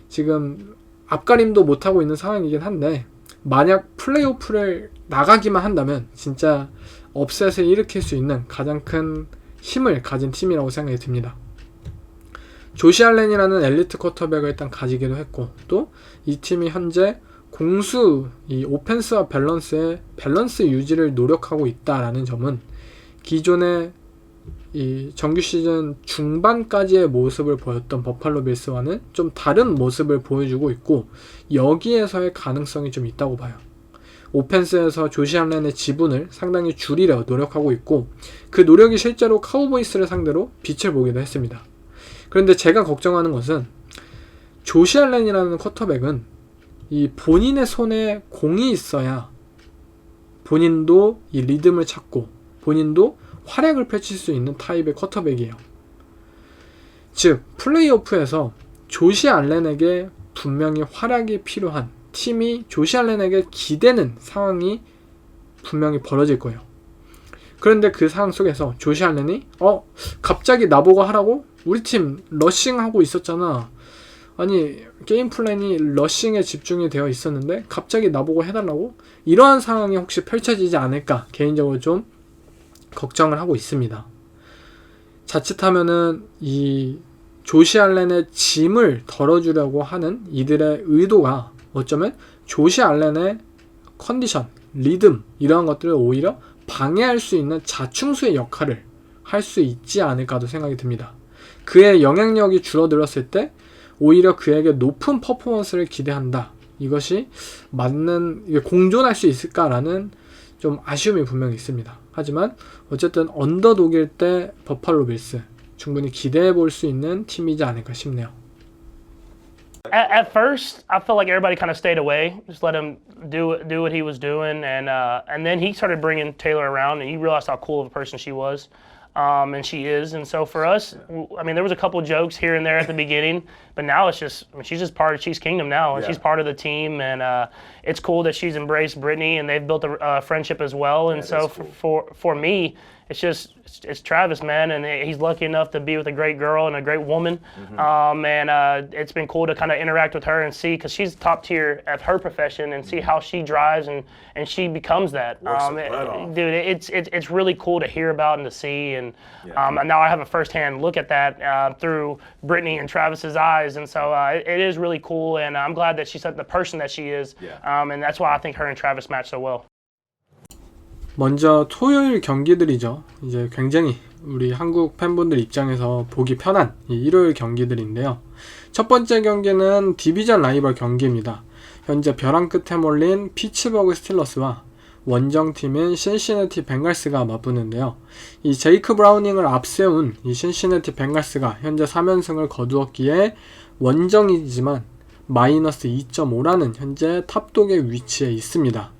지금 앞가림도 못하고 있는 상황이긴 한데 만약 플레이오프를 나가기만 한다면 진짜 업셋을 일으킬 수 있는 가장 큰 힘을 가진 팀이라고 생각이 듭니다. 조시 알렌이라는 엘리트 쿼터백을 일단 가지기도 했고, 또 이 팀이 현재 공수 이 오펜스와 밸런스의 밸런스 유지를 노력하고 있다라는 점은 기존의 이 정규 시즌 중반까지의 모습을 보였던 버팔로 빌스와는 좀 다른 모습을 보여주고 있고, 여기에서의 가능성이 좀 있다고 봐요. 오펜스에서 조시 알렌의 지분을 상당히 줄이려 노력하고 있고, 그 노력이 실제로 카우보이스를 상대로 빛을 보기도 했습니다. 그런데 제가 걱정하는 것은 조시 알렌이라는 쿼터백은 이 본인의 손에 공이 있어야 본인도 이 리듬을 찾고 본인도 활약을 펼칠 수 있는 타입의 쿼터백이에요. 즉 플레이오프에서 조시 알렌에게 분명히 활약이 필요한, 팀이 조시 알렌에게 기대는 상황이 분명히 벌어질 거예요. 그런데 그 상황 속에서 조시 알렌이 갑자기 나보고 하라고? 우리 팀 러싱하고 있었잖아. 아니 게임 플랜이 러싱에 집중이 되어 있었는데 갑자기 나보고 해달라고? 이러한 상황이 혹시 펼쳐지지 않을까 개인적으로 좀 걱정을 하고 있습니다. 자칫하면은 이 조시 알렌의 짐을 덜어주려고 하는 이들의 의도가 어쩌면 조시 알렌의 컨디션, 리듬 이러한 것들을 오히려 방해할 수 있는 자충수의 역할을 할 수 있지 않을까도 생각이 듭니다. 그의 영향력이 줄어들었을 때 오히려 그에게 높은 퍼포먼스를 기대한다. 이것이 맞는, 공존할 수 있을까라는 좀 아쉬움이 분명히 있습니다. 하지만 어쨌든 언더독일 때 버팔로 빌스 충분히 기대해 볼 수 있는 팀이지 않을까 싶네요. At first, I felt like everybody kind of stayed away, just let him do what he was doing, and then he started bringing Taylor around, and you realized how cool of a person she was, and she is. And so for us, I mean, there was a couple jokes here and there at the beginning, but now it's just, I mean, she's just part of Chiefs Kingdom now, and she's part of the team, and it's cool that she's embraced Brittany, and they've built a friendship as well. And so for me, it's Travis, man, and he's lucky enough to be with a great girl and a great woman. And it's been cool to kind of interact with her and see, because she's top tier at her profession, and see how she drives and she becomes that. Dude, it's really cool to hear about and to see, and now I have a firsthand look at that through Brittany and Travis's eyes, and so it is really cool, and I'm glad that she's the person that she is, and that's why I think her and Travis match so well. 먼저 토요일 경기들이죠. 이제 굉장히 우리 한국 팬분들 입장에서 보기 편한 이 일요일 경기들인데요. 첫 번째 경기는 디비전 라이벌 경기입니다. 현재 벼랑 끝에 몰린 피츠버그 스틸러스와 원정팀인 신시내티 벵갈스가 맞붙는데요. 이 제이크 브라우닝을 앞세운 이 신시내티 벵갈스가 현재 3연승을 거두었기에 원정이지만 마이너스 2.5라는 현재 탑독의 위치에 있습니다.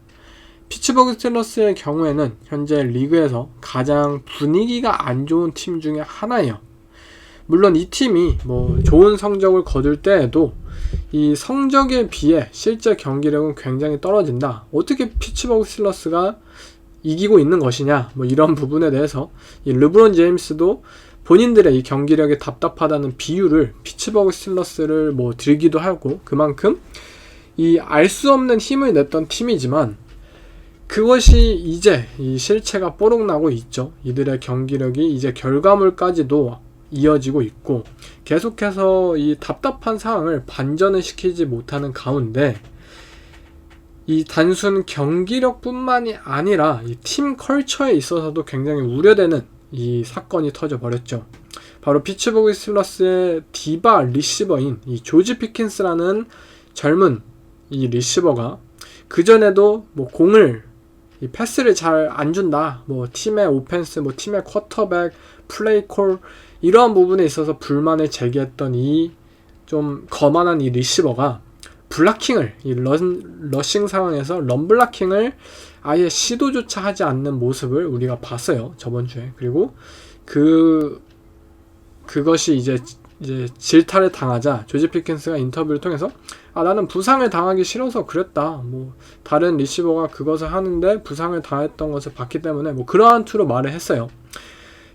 피츠버그 스틸러스의 경우에는 현재 리그에서 가장 분위기가 안 좋은 팀 중에 하나예요. 물론 이 팀이 좋은 성적을 거둘 때에도 이 성적에 비해 실제 경기력은 굉장히 떨어진다. 어떻게 피츠버그 스틸러스가 이기고 있는 것이냐, 이런 부분에 대해서 이 르브론 제임스도 본인들의 이 경기력이 답답하다는 비유를 피츠버그 스틸러스를 들기도 하고, 그만큼 이 알 수 없는 힘을 냈던 팀이지만 그것이 이제 이 실체가 뽀록나고 있죠. 이들의 경기력이 이제 결과물까지도 이어지고 있고, 계속해서 이 답답한 상황을 반전을 시키지 못하는 가운데 이 단순 경기력뿐만이 아니라 이 팀 컬처에 있어서도 굉장히 우려되는 이 사건이 터져버렸죠. 바로 피츠버그 스틸러스의 디바 리시버인 이 조지 피킨스라는 젊은 이 리시버가 그전에도 공을 이 패스를 잘 안 준다, 팀의 오펜스, 팀의 쿼터백, 플레이콜 이러한 부분에 있어서 불만을 제기했던 이 좀 거만한 이 리시버가 블락킹을, 이 러싱 상황에서 런블락킹을 아예 시도조차 하지 않는 모습을 우리가 봤어요, 저번 주에. 그리고 그것이 이제 질타를 당하자 조지 피킨스가 인터뷰를 통해서 나는 부상을 당하기 싫어서 그랬다. 다른 리시버가 그것을 하는데 부상을 당했던 것을 봤기 때문에 그러한 투로 말을 했어요.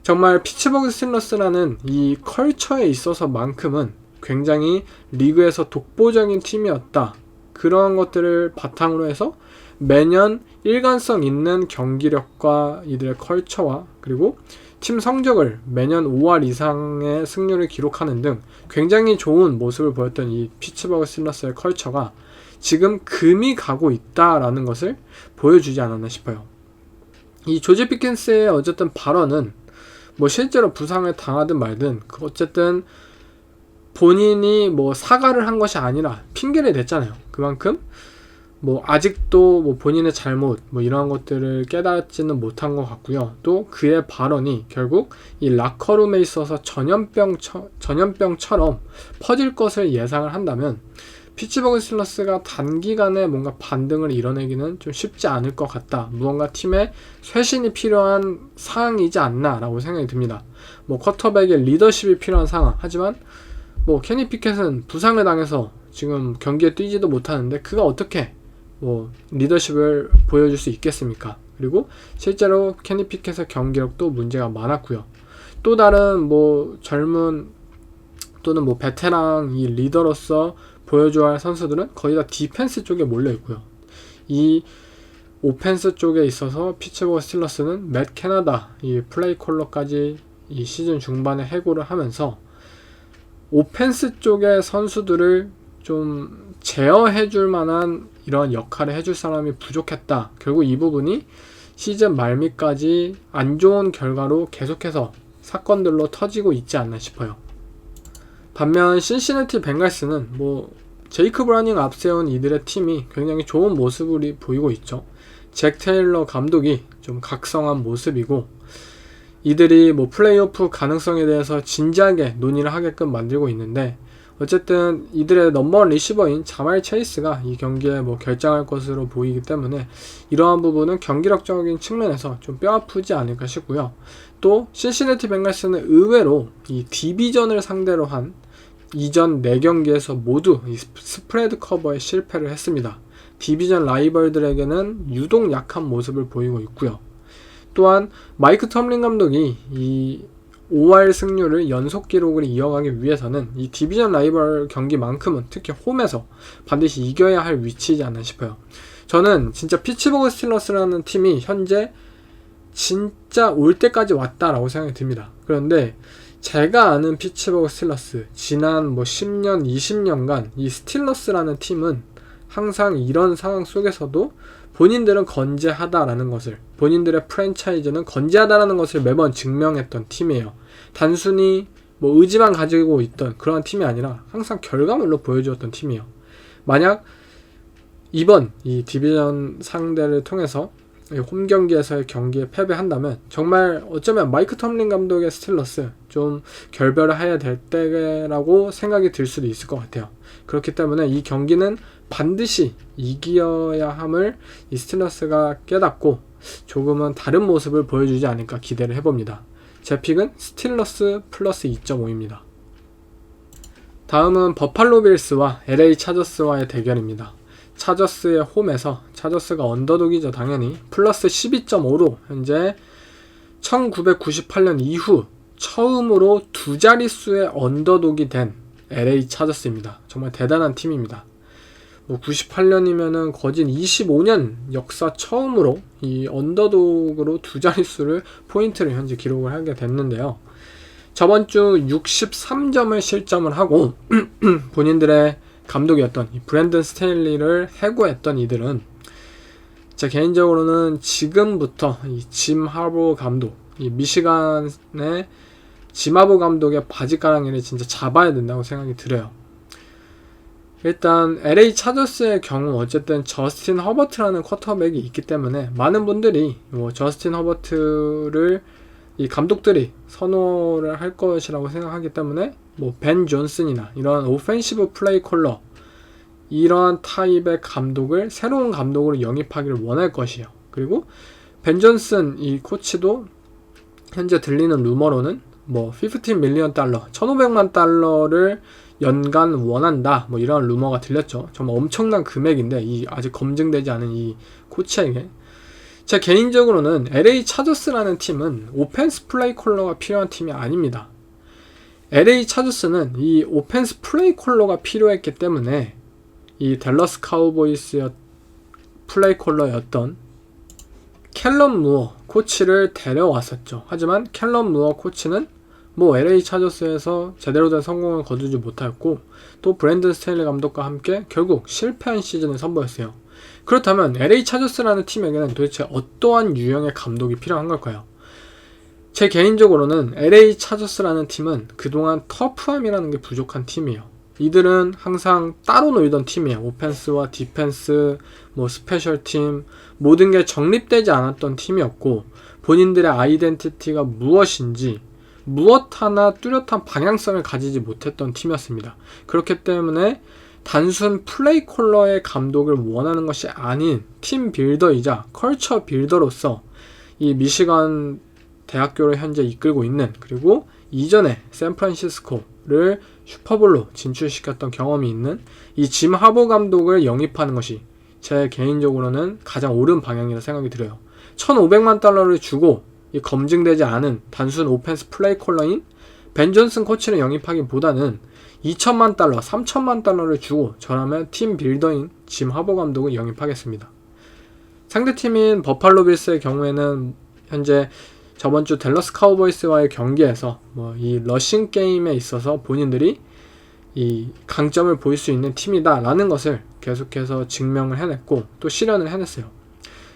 정말 피츠버그 스틸러스라는 이 컬처에 있어서만큼은 굉장히 리그에서 독보적인 팀이었다. 그런 것들을 바탕으로 해서 매년 일관성 있는 경기력과 이들의 컬처와 그리고 팀 성적을 매년 5할 이상의 승률을 기록하는 등 굉장히 좋은 모습을 보였던 이 피츠버그 스틸러스의 컬처가 지금 금이 가고 있다라는 것을 보여주지 않았나 싶어요. 이 조지 피킨스의 어쨌든 발언은 뭐 실제로 부상을 당하든 말든 어쨌든 본인이 뭐 사과를 한 것이 아니라 핑계를 댔잖아요. 그만큼 뭐 아직도 뭐 본인의 잘못 뭐 이러한 것들을 깨닫지는 못한 것 같고요. 또 그의 발언이 결국 이 라커룸에 있어서 전염병처럼 퍼질 것을 예상을 한다면 피츠버그 스틸러스가 단기간에 뭔가 반등을 이뤄내기는 좀 쉽지 않을 것 같다. 무언가 팀에 쇄신이 필요한 상황이지 않나 라고 생각이 듭니다. 뭐 쿼터백의 리더십이 필요한 상황. 하지만 뭐 케니 피켓은 부상을 당해서 지금 경기에 뛰지도 못하는데 그가 어떻게 뭐 리더십을 보여줄 수 있겠습니까? 그리고 실제로 케니 피켓의 경기력도 문제가 많았고요. 또 다른 뭐 젊은 또는 뭐 베테랑 이 리더로서 보여줘야 할 선수들은 거의 다 디펜스 쪽에 몰려있고요. 이 오펜스 쪽에 있어서 피츠버그 스틸러스는 맷 캐나다 이 플레이 콜러까지 이 시즌 중반에 해고를 하면서 오펜스 쪽의 선수들을 좀 제어해줄 만한 이런 역할을 해줄 사람이 부족했다. 결국 이 부분이 시즌 말미까지 안 좋은 결과로 계속해서 사건들로 터지고 있지 않나 싶어요. 반면 신시내티 벵갈스는 뭐 제이크 브라닝 앞세운 이들의 팀이 굉장히 좋은 모습을 보이고 있죠. 잭 테일러 감독이 좀 각성한 모습이고 이들이 뭐 플레이오프 가능성에 대해서 진지하게 논의를 하게끔 만들고 있는데 어쨌든 이들의 넘버원 리시버인 자말 체이스가 이 경기에 뭐 결정할 것으로 보이기 때문에 이러한 부분은 경기력적인 측면에서 좀 뼈아프지 않을까 싶고요. 또 신시내티 벵갈스는 의외로 이 디비전을 상대로 한 이전 4경기에서 모두 이 스프레드 커버에 실패를 했습니다. 디비전 라이벌들에게는 유독 약한 모습을 보이고 있고요. 또한 마이크 텀린 감독이 이 5할 승률을 연속 기록으로 이어가기 위해서는 이 디비전 라이벌 경기만큼은 특히 홈에서 반드시 이겨야 할 위치이지 않나 싶어요. 저는 진짜 피츠버그 스틸러스라는 팀이 현재 진짜 올 때까지 왔다라고 생각이 듭니다. 그런데 제가 아는 피츠버그 스틸러스 지난 뭐 10년, 20년간 이 스틸러스라는 팀은 항상 이런 상황 속에서도 본인들은 건재하다라는 것을, 본인들의 프랜차이즈는 건재하다라는 것을 매번 증명했던 팀이에요. 단순히 뭐 의지만 가지고 있던 그런 팀이 아니라 항상 결과물로 보여주었던 팀이에요. 만약 이번 이 디비전 상대를 통해서 홈 경기에서의 경기에 패배한다면 정말 어쩌면 마이크 텀린 감독의 스틸러스 좀 결별을 해야 될 때라고 생각이 들 수도 있을 것 같아요. 그렇기 때문에 이 경기는 반드시 이겨야 함을 이 스틸러스가 깨닫고 조금은 다른 모습을 보여주지 않을까 기대를 해봅니다. 제 픽은 스틸러스 플러스 2.5입니다. 다음은 버팔로 빌스와 LA 차저스와의 대결입니다. 차저스의 홈에서 차저스가 언더독이죠. 당연히 플러스 12.5로 현재 1998년 이후 처음으로 두 자릿수의 언더독이 된 LA 차저스입니다. 정말 대단한 팀입니다. 뭐 98년이면은 거진 25년 역사 처음으로 이 언더독으로 두 자릿수를 포인트를 현재 기록을 하게 됐는데요. 저번 주 63점을 실점을 하고 본인들의 감독이었던 이 브랜든 스테일리를 해고했던 이들은 제 개인적으로는 지금부터 이 짐 하버 감독, 이 미시간의 짐 하버 감독의 바지가랑이를 진짜 잡아야 된다고 생각이 들어요. 일단 LA 차저스의 경우 어쨌든 저스틴 허버트라는 쿼터백이 있기 때문에 많은 분들이 뭐 저스틴 허버트를 이 감독들이 선호를 할 것이라고 생각하기 때문에 뭐 벤 존슨이나 이런 오펜시브 플레이 콜러 이러한 타입의 감독을 새로운 감독으로 영입하기를 원할 것이에요. 그리고 벤 존슨 이 코치도 현재 들리는 루머로는 뭐 15 밀리언 달러 1500만 달러를 연간 원한다 뭐 이런 루머가 들렸죠. 정말 엄청난 금액인데 이 아직 검증되지 않은 이 코치에게 제 개인적으로는 LA 차저스라는 팀은 오펜스 플레이 콜러가 필요한 팀이 아닙니다. LA 차저스는 이 오펜스 플레이 콜러가 필요했기 때문에 이 댈러스 카우보이스의 플레이 콜러였던 캘럼 무어 코치를 데려왔었죠. 하지만 캘럼 무어 코치는 뭐 LA 차저스에서 제대로 된 성공을 거두지 못하였고 또 브랜든 스테일리 감독과 함께 결국 실패한 시즌을 선보였어요. 그렇다면 LA 차저스라는 팀에게는 도대체 어떠한 유형의 감독이 필요한 걸까요? 제 개인적으로는 LA 차저스라는 팀은 그동안 터프함이라는 게 부족한 팀이에요. 이들은 항상 따로 놀던 팀이에요. 오펜스와 디펜스, 뭐 스페셜팀, 모든 게 정립되지 않았던 팀이었고 본인들의 아이덴티티가 무엇인지 무엇 하나 뚜렷한 방향성을 가지지 못했던 팀이었습니다. 그렇기 때문에 단순 플레이 콜러의 감독을 원하는 것이 아닌 팀 빌더이자 컬처 빌더로서 이 미시간 대학교를 현재 이끌고 있는, 그리고 이전에 샌프란시스코를 슈퍼볼로 진출시켰던 경험이 있는 이 짐 하버 감독을 영입하는 것이 제 개인적으로는 가장 옳은 방향이라 생각이 들어요. 1,500만 달러를 주고 이 검증되지 않은 단순 오펜스 플레이 콜러인 벤 존슨 코치를 영입하기보다는 2천만 달러, 3천만 달러를 주고 저라면 팀 빌더인 짐 하버 감독을 영입하겠습니다. 상대팀인 버팔로 빌스의 경우에는 현재 저번주 댈러스 카우보이스와의 경기에서 이 러싱 게임에 있어서 본인들이 이 강점을 보일 수 있는 팀이다 라는 것을 계속해서 증명을 해냈고 또 실현을 해냈어요.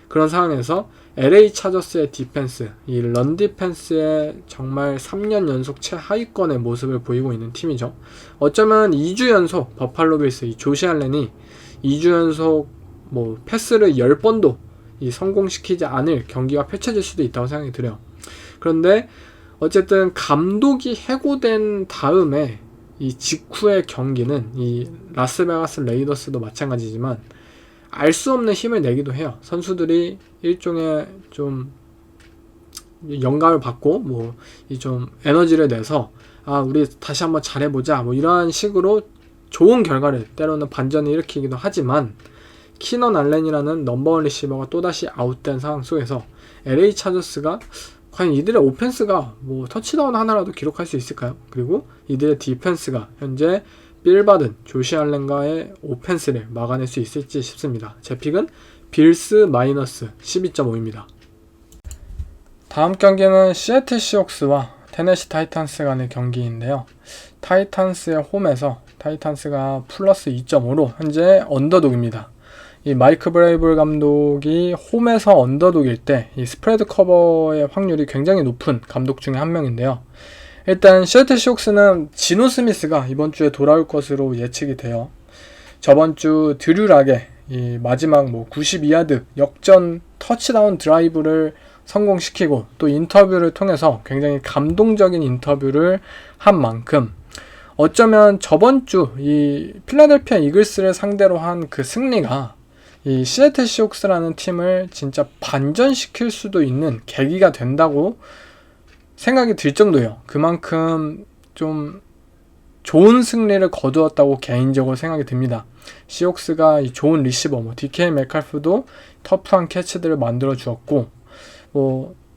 그런 상황에서 LA 차저스의 디펜스, 이 런 디펜스의 정말 3년 연속 최하위권의 모습을 보이고 있는 팀이죠. 어쩌면 2주 연속 버팔로 빌스, 이 조시 알렌이 2주 연속 패스를 10번도 성공시키지 않을 경기가 펼쳐질 수도 있다고 생각이 들어요. 그런데 어쨌든 감독이 해고된 다음에 이 직후의 경기는 이 라스베가스 레이더스도 마찬가지지만 알 수 없는 힘을 내기도 해요. 선수들이 일종의 좀 영감을 받고 이 좀 에너지를 내서 우리 다시 한번 잘해보자 이러한 식으로 좋은 결과를 때로는 반전을 일으키기도 하지만 키넌 알렌이라는 넘버원 리시버가 또다시 아웃된 상황 속에서 LA 차저스가 과연 이들의 오펜스가 터치다운 하나라도 기록할 수 있을까요? 그리고 이들의 디펜스가 현재 빌 바든, 조시 알렌과의 오펜스를 막아낼 수 있을지 싶습니다. 제 픽은 빌스 마이너스 12.5입니다. 다음 경기는 시애틀 시옥스와 테네시 타이탄스 간의 경기인데요. 타이탄스의 홈에서 타이탄스가 플러스 2.5로 현재 언더독입니다. 이 마이크 브레이블 감독이 홈에서 언더독일 때 이 스프레드 커버의 확률이 굉장히 높은 감독 중에 한 명인데요. 일단 시애틀 시옥스는 지노 스미스가 이번 주에 돌아올 것으로 예측이 돼요. 저번 주 드류 락의 이 마지막 92야드 역전 터치다운 드라이브를 성공시키고 또 인터뷰를 통해서 굉장히 감동적인 인터뷰를 한 만큼 어쩌면 저번 주 이 필라델피아 이글스를 상대로 한 그 승리가 이 시애틀 시옥스라는 팀을 진짜 반전시킬 수도 있는 계기가 된다고 생각이 들 정도예요. 그만큼 좀 좋은 승리를 거두었다고 개인적으로 생각이 듭니다. 시옥스가 이 좋은 리시버, DK 메칼프도 터프한 캐치들을 만들어 주었고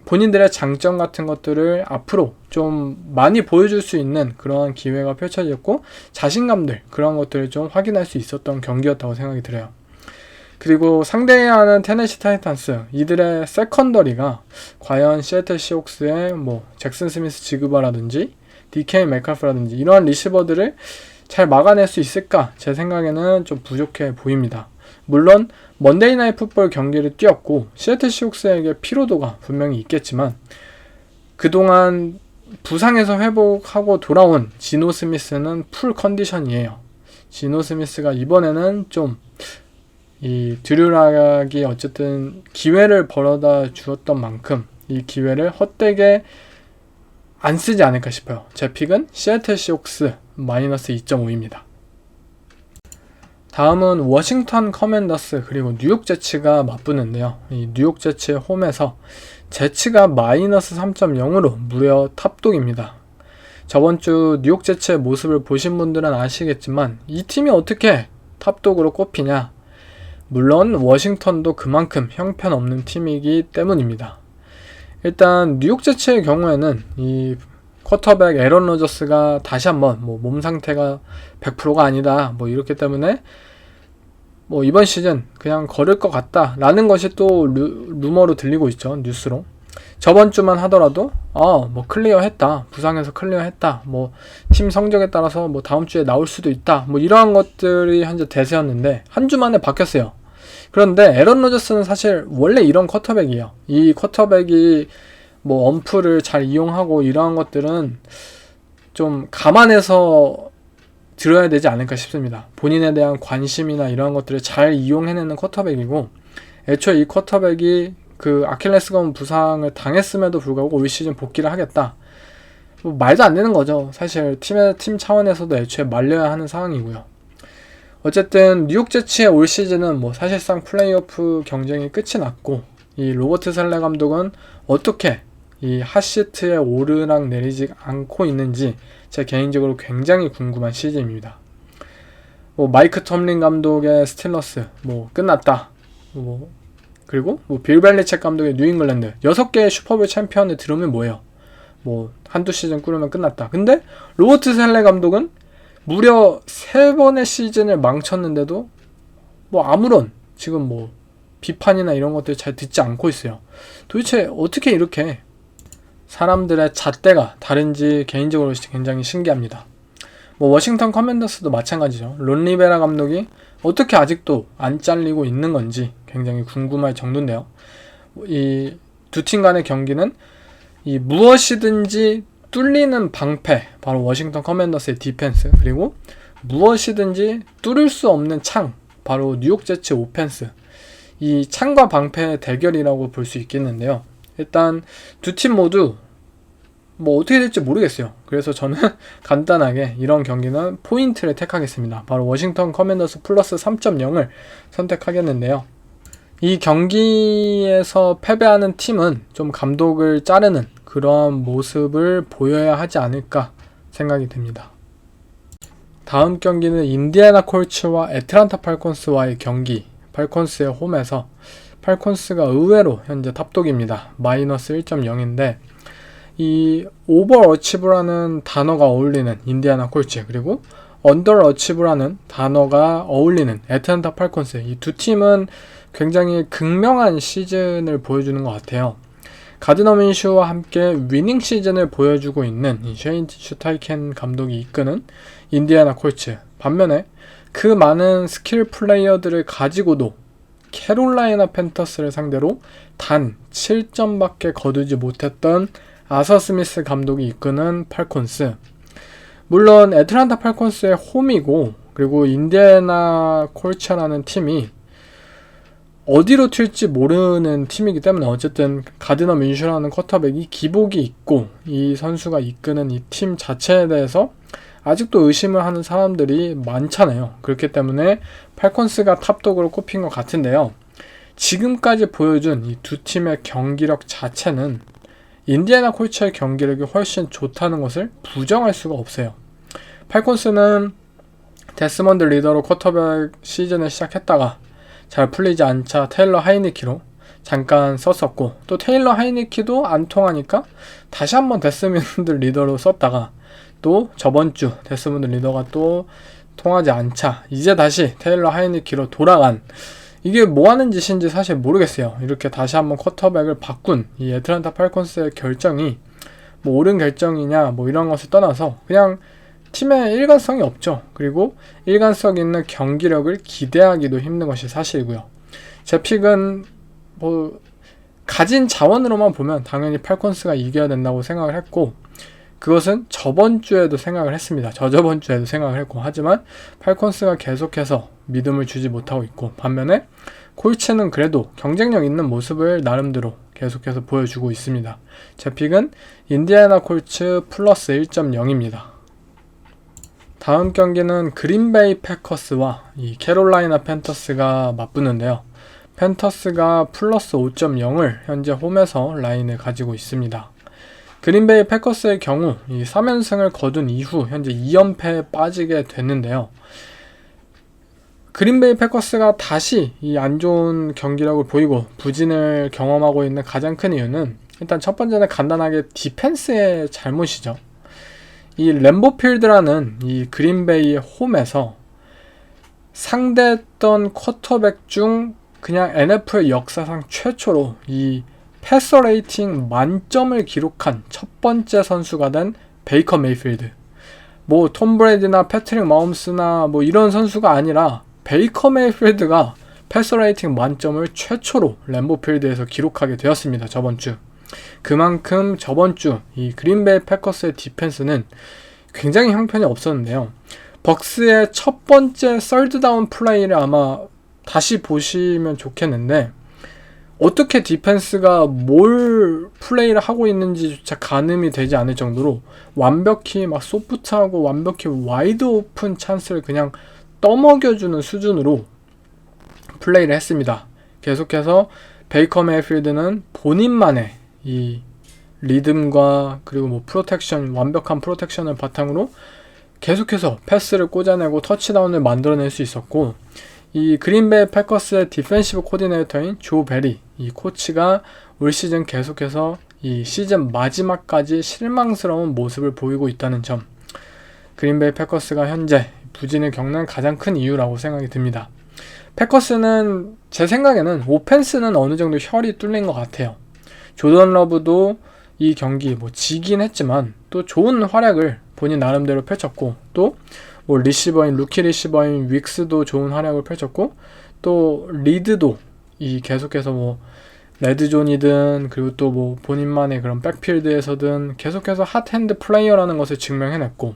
본인들의 장점 같은 것들을 앞으로 좀 많이 보여줄 수 있는 그런 기회가 펼쳐졌고 자신감들 그런 것들을 좀 확인할 수 있었던 경기였다고 생각이 들어요. 그리고 상대해야 하는 테네시 타이탄스, 이들의 세컨더리가 과연 시애틀 시옥스의 잭슨 스미스 지그바라든지 DK 메칼프라든지 이러한 리시버들을 잘 막아낼 수 있을까? 제 생각에는 좀 부족해 보입니다. 물론 먼데이 나잇 풋볼 경기를 뛰었고 시애틀 시옥스에게 피로도가 분명히 있겠지만 그동안 부상에서 회복하고 돌아온 지노 스미스는 풀 컨디션이에요. 지노 스미스가 이번에는 좀 이 드류락이 어쨌든 기회를 벌어다 주었던 만큼 이 기회를 헛되게 안 쓰지 않을까 싶어요. 제 픽은 시애틀 시옥스 마이너스 2.5입니다. 다음은 워싱턴 커맨더스 그리고 뉴욕 제츠가 맞붙는데요. 이 뉴욕 제츠의 홈에서 제츠가 마이너스 3.0으로 무려 탑독입니다. 저번주 뉴욕 제츠의 모습을 보신 분들은 아시겠지만 이 팀이 어떻게 탑독으로 꼽히냐? 물론 워싱턴도 그만큼 형편없는 팀이기 때문입니다. 일단 뉴욕 제츠의 경우에는 이 쿼터백 에런 로저스가 다시 한번 몸 상태가 100%가 아니다 이렇기 때문에 뭐 이번 시즌 그냥 걸을 것 같다라는 것이 또 루머로 들리고 있죠. 뉴스로. 저번 주만 하더라도 뭐 클리어했다, 부상에서 클리어했다, 뭐 팀 성적에 따라서 뭐 다음 주에 나올 수도 있다, 뭐 이러한 것들이 현재 대세였는데 한 주 만에 바뀌었어요. 그런데 에런 로저스는 사실 원래 이런 쿼터백이에요. 이 쿼터백이 뭐 엄프를 잘 이용하고 이러한 것들은 좀 감안해서 들어야 되지 않을까 싶습니다. 본인에 대한 관심이나 이러한 것들을 잘 이용해내는 쿼터백이고, 애초에 이 쿼터백이 그 아킬레스건 부상을 당했음에도 불구하고 올 시즌 복귀를 하겠다. 뭐 말도 안 되는 거죠. 사실 팀 차원에서도 애초에 말려야 하는 상황이고요. 어쨌든 뉴욕 제츠의 올 시즌은 뭐 사실상 플레이오프 경쟁이 끝이 났고, 이 로버트 살레 감독은 어떻게 이 핫시트에 오르락 내리지 않고 있는지 제 개인적으로 굉장히 궁금한 시즌입니다. 뭐 마이크 텀린 감독의 스틸러스 뭐 끝났다. 그리고 뭐 빌 벨리책 감독의 뉴잉글랜드 6개의 슈퍼볼 챔피언을 들으면 뭐예요? 뭐 한두 시즌 꾸르면 끝났다. 근데 로버트 살레 감독은 무려 3번의 시즌을 망쳤는데도 뭐 아무런 지금 뭐 비판이나 이런 것들 잘 듣지 않고 있어요. 도대체 어떻게 이렇게 사람들의 잣대가 다른지 개인적으로 굉장히 신기합니다. 뭐 워싱턴 커맨더스도 마찬가지죠. 론 리베라 감독이 어떻게 아직도 안 잘리고 있는 건지 굉장히 궁금할 정도인데요. 이 두 팀 간의 경기는 이 무엇이든지 뚫리는 방패, 바로 워싱턴 커맨더스의 디펜스, 그리고 무엇이든지 뚫을 수 없는 창, 바로 뉴욕 제츠 오펜스, 이 창과 방패의 대결이라고 볼 수 있겠는데요. 일단 두 팀 모두 뭐 어떻게 될지 모르겠어요. 그래서 저는 간단하게 이런 경기는 포인트를 택하겠습니다. 바로 워싱턴 커맨더스 플러스 3.0을 선택하겠는데요. 이 경기에서 패배하는 팀은 좀 감독을 자르는 그런 모습을 보여야 하지 않을까 생각이 듭니다. 다음 경기는 인디애나 콜츠와 애틀란타 팔콘스와의 경기. 팔콘스의 홈에서 팔콘스가 의외로 현재 탑독입니다. 마이너스 1.0인데 이 오버어치브라는 단어가 어울리는 인디애나 콜츠, 그리고 언더어치브라는 단어가 어울리는 애틀란타 팔콘스, 이 두 팀은 굉장히 극명한 시즌을 보여주는 것 같아요. 가드너 민슈와 함께 위닝 시즌을 보여주고 있는 이 쉐인 슈타이켄 감독이 이끄는 인디애나 콜츠, 반면에 그 많은 스킬 플레이어들을 가지고도 캐롤라이나 팬터스를 상대로 단 7점밖에 거두지 못했던 아서 스미스 감독이 이끄는 팔콘스. 물론 애틀란타 팔콘스의 홈이고, 그리고 인디애나 콜츠라는 팀이 어디로 튈지 모르는 팀이기 때문에 어쨌든 가드너 민슈라는 쿼터백이 기복이 있고, 이 선수가 이끄는 이 팀 자체에 대해서 아직도 의심을 하는 사람들이 많잖아요. 그렇기 때문에 팔콘스가 탑독으로 꼽힌 것 같은데요. 지금까지 보여준 이 두 팀의 경기력 자체는 인디애나 콜츠의 경기력이 훨씬 좋다는 것을 부정할 수가 없어요. 팔콘스는 데스먼드 리더로 쿼터백 시즌을 시작했다가 잘 풀리지 않자 테일러 하이니키로 잠깐 썼었고, 또 테일러 하이니키도 안 통하니까 다시 한번 데스먼드 리더로 썼다가 또 저번 주 데스먼드 리더가 또 통하지 않자 이제 다시 테일러 하이니키로 돌아간, 이게 뭐 하는 짓인지 사실 모르겠어요. 이렇게 다시 한번 쿼터백을 바꾼 이 애틀란타 팔콘스의 결정이 뭐 옳은 결정이냐 뭐 이런 것을 떠나서 그냥 팀의 일관성이 없죠. 그리고 일관성 있는 경기력을 기대하기도 힘든 것이 사실이고요. 제 픽은 뭐 가진 자원으로만 보면 당연히 팔콘스가 이겨야 된다고 생각을 했고, 그것은 저번 주에도 생각을 했습니다. 저저번 주에도 생각을 했고, 하지만 팔콘스가 계속해서 믿음을 주지 못하고 있고, 반면에 콜츠는 그래도 경쟁력 있는 모습을 나름대로 계속해서 보여주고 있습니다. 제 픽은 인디애나 콜츠 플러스 1.0입니다. 다음 경기는 그린베이 패커스와 이 캐롤라이나 팬터스가 맞붙는데요. 팬터스가 플러스 5.0을 현재 홈에서 라인을 가지고 있습니다. 그린베이 패커스의 경우 이 3연승을 거둔 이후 현재 2연패에 빠지게 됐는데요. 그린베이 패커스가 다시 이 안 좋은 경기력을 보이고 부진을 경험하고 있는 가장 큰 이유는 일단 첫 번째는 간단하게 디펜스의 잘못이죠. 이 램보필드라는 이 그린베이의 홈에서 상대했던 쿼터백 중 그냥 NFL 역사상 최초로 이 패서 레이팅 만점을 기록한 첫 번째 선수가 된 베이커 메이필드. 뭐 톰 브레이디나 패트릭 마홈스나 뭐 이런 선수가 아니라 베이커 메이필드가 패서 레이팅 만점을 최초로 램보 필드에서 기록하게 되었습니다. 저번 주. 그만큼 저번 주 이 그린베이 패커스의 디펜스는 굉장히 형편이 없었는데요. 벅스의 첫 번째 썰드다운 플레이를 아마 다시 보시면 좋겠는데 어떻게 디펜스가 뭘 플레이를 하고 있는지조차 가늠이 되지 않을 정도로 완벽히 막 소프트하고 완벽히 와이드 오픈 찬스를 그냥 떠먹여주는 수준으로 플레이를 했습니다. 계속해서 베이커 메이필드는 본인만의 이 리듬과 그리고 뭐 프로텍션, 완벽한 프로텍션을 바탕으로 계속해서 패스를 꽂아내고 터치다운을 만들어낼 수 있었고, 이 그린베이 패커스의 디펜시브 코디네이터인 조 베리, 이 코치가 올 시즌 계속해서 이 시즌 마지막까지 실망스러운 모습을 보이고 있다는 점, 그린베이 패커스가 현재 부진을 겪는 가장 큰 이유라고 생각이 듭니다. 패커스는 제 생각에는 오펜스는 어느 정도 혈이 뚫린 것 같아요. 조던 러브도 이 경기 뭐 지긴 했지만 또 좋은 활약을 본인 나름대로 펼쳤고, 또 뭐 리시버인 루키 리시버인 윅스도 좋은 활약을 펼쳤고, 또 리드도 이 계속해서 뭐 레드존이든 그리고 또 뭐 본인만의 그런 백필드에서든 계속해서 핫핸드 플레이어라는 것을 증명해냈고,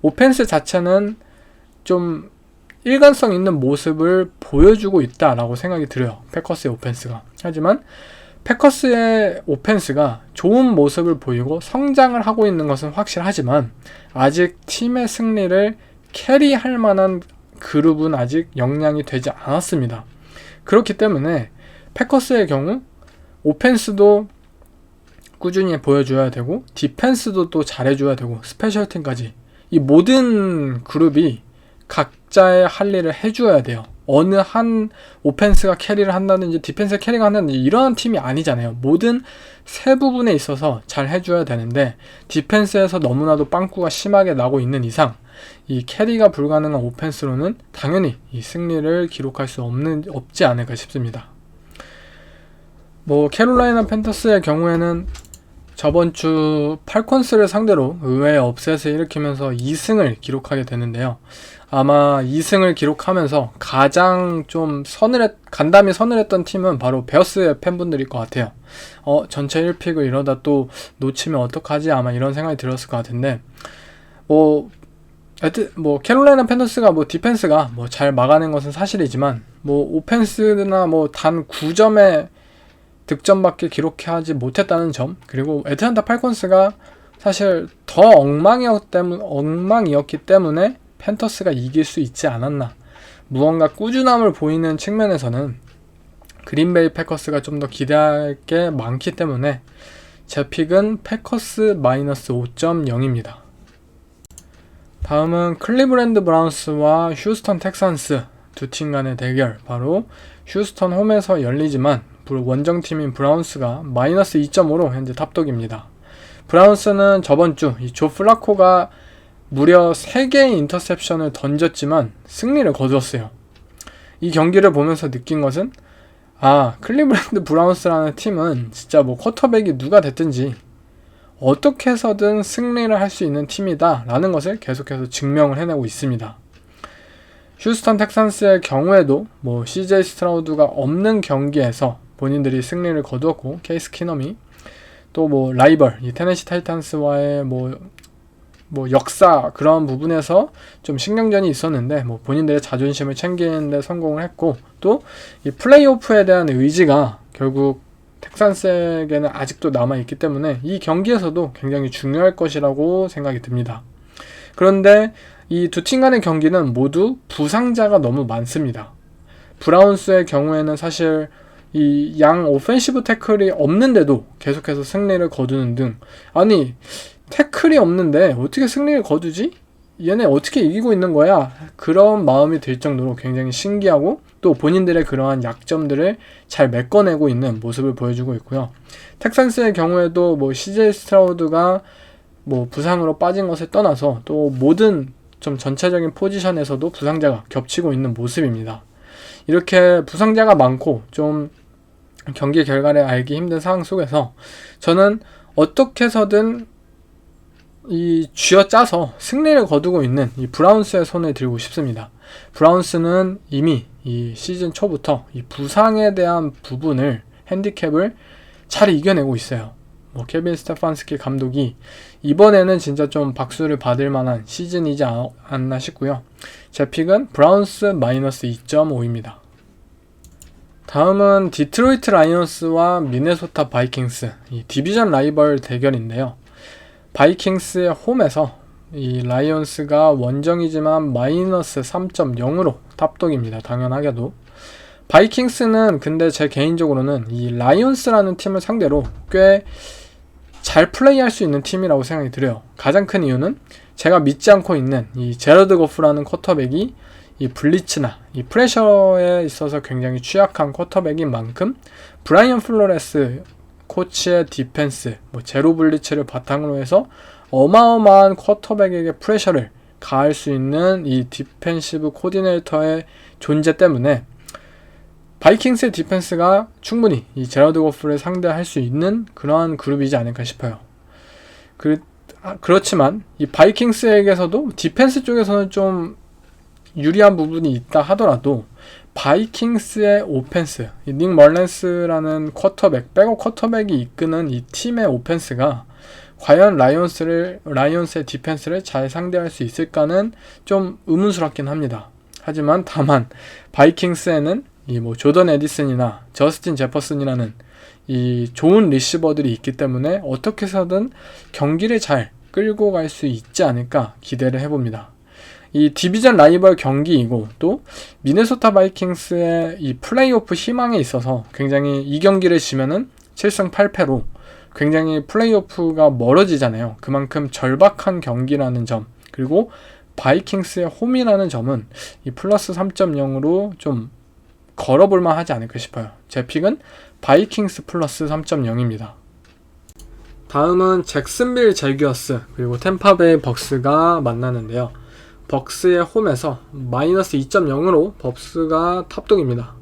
오펜스 자체는 좀 일관성 있는 모습을 보여주고 있다라고 생각이 들어요. 패커스의 오펜스가. 하지만 패커스의 오펜스가 좋은 모습을 보이고 성장을 하고 있는 것은 확실하지만 아직 팀의 승리를 캐리할 만한 그룹은 아직 역량이 되지 않았습니다. 그렇기 때문에 패커스의 경우 오펜스도 꾸준히 보여줘야 되고 디펜스도 또 잘해줘야 되고 스페셜팀까지 이 모든 그룹이 각자의 할 일을 해줘야 돼요. 어느 한 오펜스가 캐리를 한다든지 디펜스가 캐리가 한다든지 이런 팀이 아니잖아요. 모든 세 부분에 있어서 잘 해줘야 되는데 디펜스에서 너무나도 빵꾸가 심하게 나고 있는 이상 이 캐리가 불가능한 오펜스로는 당연히 이 승리를 기록할 수 없지 않을까 싶습니다. 뭐 캐롤라이나 팬터스의 경우에는 저번 주 팔콘스를 상대로 의외의 업셋을 일으키면서 2승을 기록하게 되는데요. 아마 2승을 기록하면서 가장 좀 간담이 서늘했던 팀은 바로 베어스의 팬분들일 것 같아요. 전체 1픽을 이러다 또 놓치면 어떡하지? 아마 이런 생각이 들었을 것 같은데, 캐롤라이나 팬더스가 뭐 디펜스가 뭐 잘 막아낸 것은 사실이지만, 뭐 오펜스나 뭐 단 9점의 득점밖에 기록하지 못했다는 점, 그리고 애틀랜타 팔콘스가 사실 더 엉망이었기 때문에 팬터스가 이길 수 있지 않았나. 무언가 꾸준함을 보이는 측면에서는 그린베이 패커스가 좀 더 기대할 게 많기 때문에 제 픽은 패커스 마이너스 5.0입니다. 다음은 클리브랜드 브라운스와 휴스턴 텍산스 두 팀 간의 대결, 바로 휴스턴 홈에서 열리지만 원정팀인 브라운스가 마이너스 2.5로 현재 탑독입니다. 브라운스는 저번 주 이 조 플라코가 무려 3개의 인터셉션을 던졌지만 승리를 거두었어요. 이 경기를 보면서 느낀 것은 클리브랜드 브라운스라는 팀은 진짜 뭐 쿼터백이 누가 됐든지 어떻게 해서든 승리를 할 수 있는 팀이다 라는 것을 계속해서 증명을 해내고 있습니다. 휴스턴 텍산스의 경우에도 뭐 CJ 스트라우드가 없는 경기에서 본인들이 승리를 거두었고, 케이스 키넘이 또 뭐 라이벌 이 테네시 타이탄스와의 뭐 역사 그런 부분에서 좀 신경전이 있었는데 뭐 본인들의 자존심을 챙기는 데 성공을 했고, 또 이 플레이오프에 대한 의지가 결국 텍산스에게는 아직도 남아있기 때문에 이 경기에서도 굉장히 중요할 것이라고 생각이 듭니다. 그런데 이 두 팀 간의 경기는 모두 부상자가 너무 많습니다. 브라운스의 경우에는 사실 이 양 오펜시브 태클이 없는데도 계속해서 승리를 거두는 등, 아니 태클이 없는데 어떻게 승리를 거두지? 얘네 어떻게 이기고 있는 거야? 그런 마음이 들 정도로 굉장히 신기하고, 또 본인들의 그러한 약점들을 잘 메꿔내고 있는 모습을 보여주고 있고요. 텍산스의 경우에도 뭐 CJ 스트라우드가 뭐 부상으로 빠진 것을 떠나서 또 모든 좀 전체적인 포지션에서도 부상자가 겹치고 있는 모습입니다. 이렇게 부상자가 많고 좀 경기 결과를 알기 힘든 상황 속에서 저는 어떻게 해서든 이 쥐어짜서 승리를 거두고 있는 이 브라운스의 손을 들고 싶습니다. 브라운스는 이미 이 시즌 초부터 이 부상에 대한 부분을 핸디캡을 잘 이겨내고 있어요. 케빈 스테판스키 감독이 이번에는 진짜 좀 박수를 받을 만한 시즌이지 않나 싶고요. 제 픽은 브라운스 마이너스 2.5입니다. 다음은 디트로이트 라이온스와 미네소타 바이킹스, 이 디비전 라이벌 대결인데요. 바이킹스의 홈에서 이 라이온스가 원정이지만 마이너스 3.0으로 탑독입니다. 당연하게도. 바이킹스는 근데 제 개인적으로는 이 라이온스라는 팀을 상대로 꽤 잘 플레이할 수 있는 팀이라고 생각이 들어요. 가장 큰 이유는 제가 믿지 않고 있는 이 제러드 고프라는 쿼터백이 이 블리츠나 이 프레셔에 있어서 굉장히 취약한 쿼터백인 만큼 브라이언 플로레스 코치의 디펜스, 제로 블리츠를 바탕으로 해서 어마어마한 쿼터백에게 프레셔를 가할 수 있는 이 디펜시브 코디네이터의 존재 때문에 바이킹스의 디펜스가 충분히 이 제러드 고프를 상대할 수 있는 그러한 그룹이지 않을까 싶어요. 그렇지만 이 바이킹스에게서도 디펜스 쪽에서는 좀 유리한 부분이 있다 하더라도 바이킹스의 오펜스, 이 닉 멀렌스라는 쿼터백, 백업 쿼터백이 이끄는 이 팀의 오펜스가 과연 라이온스의 디펜스를 잘 상대할 수 있을까는 좀 의문스럽긴 합니다. 하지만 다만 바이킹스에는 이 조던 에디슨이나 저스틴 제퍼슨이라는 이 좋은 리시버들이 있기 때문에 어떻게 해서든 경기를 잘 끌고 갈 수 있지 않을까 기대를 해봅니다. 이 디비전 라이벌 경기이고 또 미네소타 바이킹스의 이 플레이오프 희망에 있어서 굉장히 이 경기를 지면은 7승 8패로 굉장히 플레이오프가 멀어지잖아요. 그만큼 절박한 경기라는 점, 그리고 바이킹스의 홈이라는 점은 이 플러스 3.0으로 좀 걸어볼만 하지 않을까 싶어요. 제 픽은 바이킹스 플러스 3.0입니다. 다음은 잭슨빌 제규어스 그리고 템파베이 벅스가 만나는데요. 벅스의 홈에서 마이너스 2.0으로 벅스가 탑독입니다.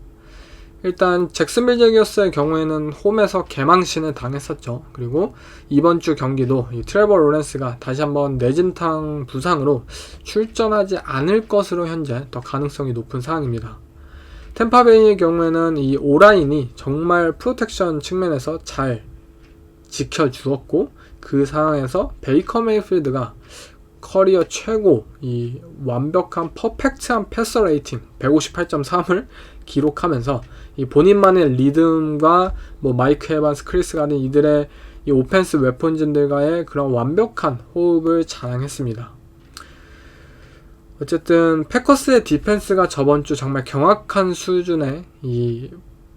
일단 잭슨빌 제규어스의 경우에는 홈에서 개망신을 당했었죠. 그리고 이번 주 경기도 이 트레버 로렌스가 다시 한번 뇌진탕 부상으로 출전하지 않을 것으로 현재 더 가능성이 높은 상황입니다. 템파베이의 경우에는 이 오라인이 정말 프로텍션 측면에서 잘 지켜주었고 그 상황에서 베이커 메이필드가 커리어 최고 이 완벽한 퍼펙트한 패서 레이팅 158.3을 기록하면서 이 본인만의 리듬과 마이크 에반스, 크리스 가든 이들의 이 오펜스 웨폰진들과의 그런 완벽한 호흡을 자랑했습니다. 어쨌든 패커스의 디펜스가 저번 주 정말 경악한 수준의 이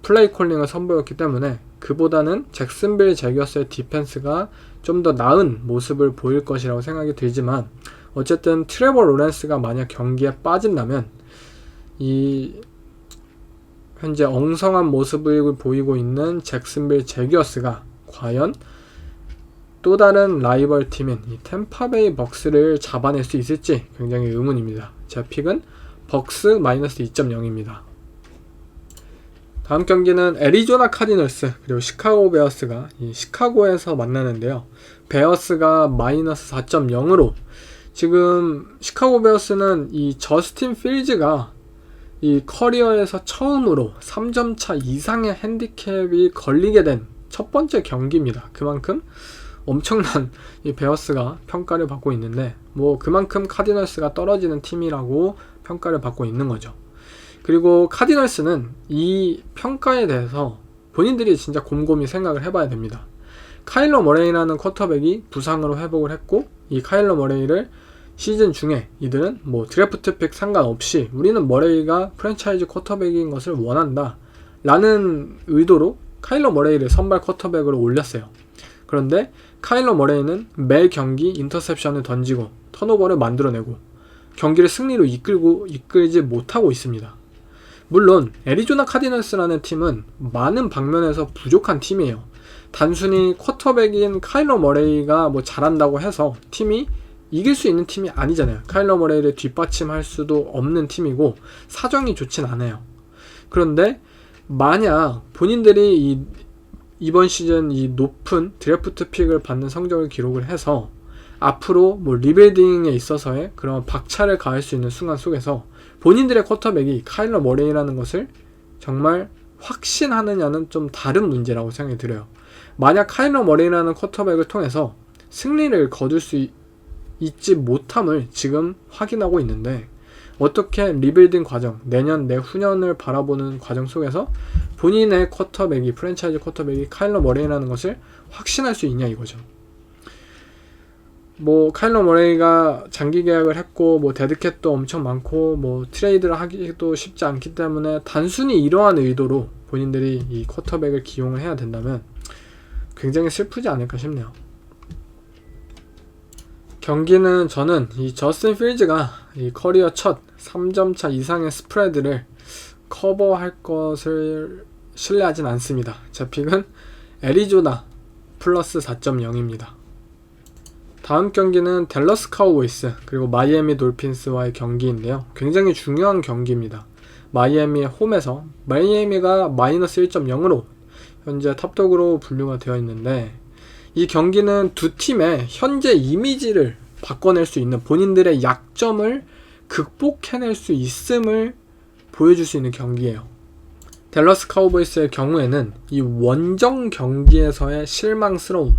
플레이 콜링을 선보였기 때문에 그보다는 잭슨빌 제규어스의 디펜스가 좀 더 나은 모습을 보일 것이라고 생각이 들지만 어쨌든 트레버 로렌스가 만약 경기에 빠진다면 이 현재 엉성한 모습을 보이고 있는 잭슨빌 제규어스가 과연 또 다른 라이벌 팀인 이 템파베이 벅스를 잡아낼 수 있을지 굉장히 의문입니다. 제 픽은 벅스 마이너스 2.0입니다. 다음 경기는 애리조나 카디널스 그리고 시카고 베어스가 이 시카고에서 만나는데요. 베어스가 마이너스 4.0으로 지금 시카고 베어스는 이 저스틴 필즈가 이 커리어에서 처음으로 3점차 이상의 핸디캡이 걸리게 된 첫 번째 경기입니다. 그만큼 엄청난 이 베어스가 평가를 받고 있는데 그만큼 카디널스가 떨어지는 팀이라고 평가를 받고 있는 거죠. 그리고 카디널스는 이 평가에 대해서 본인들이 진짜 곰곰이 생각을 해봐야 됩니다. 카일러 머레이라는 쿼터백이 부상으로 회복을 했고 이 카일러 머레이를 시즌 중에 이들은 드래프트 픽 상관없이 우리는 머레이가 프랜차이즈 쿼터백인 것을 원한다 라는 의도로 카일러 머레이를 선발 쿼터백으로 올렸어요. 그런데 카일러 머레이는 매 경기 인터셉션을 던지고 턴오버를 만들어내고 경기를 승리로 이끌지 못하고 있습니다. 물론 애리조나 카디널스라는 팀은 많은 방면에서 부족한 팀이에요. 단순히 쿼터백인 카일러 머레이가 잘한다고 해서 팀이 이길 수 있는 팀이 아니잖아요. 카일러 머레이를 뒷받침할 수도 없는 팀이고 사정이 좋진 않아요. 그런데 만약 본인들이 이번 시즌 이 높은 드래프트 픽을 받는 성적을 기록을 해서 앞으로 뭐 리빌딩에 있어서의 그런 박차를 가할 수 있는 순간 속에서 본인들의 쿼터백이 카일러 머레이라는 것을 정말 확신하느냐는 좀 다른 문제라고 생각이 들어요. 만약 카일러 머레이라는 쿼터백을 통해서 승리를 거둘 수 있지 못함을 지금 확인하고 있는데 어떻게 리빌딩 과정, 내년, 내후년을 바라보는 과정 속에서 본인의 쿼터백이, 프랜차이즈 쿼터백이 카일러 머레이라는 것을 확신할 수 있냐 이거죠. 뭐 카일러 머레이가 장기 계약을 했고 뭐 데드캣도 엄청 많고 뭐 트레이드를 하기도 쉽지 않기 때문에 단순히 이러한 의도로 본인들이 이 쿼터백을 기용을 해야 된다면 굉장히 슬프지 않을까 싶네요. 경기는 저는 이 저스틴 필즈가 이 커리어 첫 3점차 이상의 스프레드를 커버할 것을 신뢰하진 않습니다. 제 픽은 애리조나 플러스 4.0입니다. 다음 경기는 댈러스 카우보이스 그리고 마이애미 돌핀스와의 경기인데요. 굉장히 중요한 경기입니다. 마이애미의 홈에서 마이애미가 마이너스 1.0으로 현재 탑독으로 분류가 되어 있는데 이 경기는 두 팀의 현재 이미지를 바꿔낼 수 있는 본인들의 약점을 극복해낼 수 있음을 보여줄 수 있는 경기예요. 댈러스 카우보이스의 경우에는 이 원정 경기에서의 실망스러움,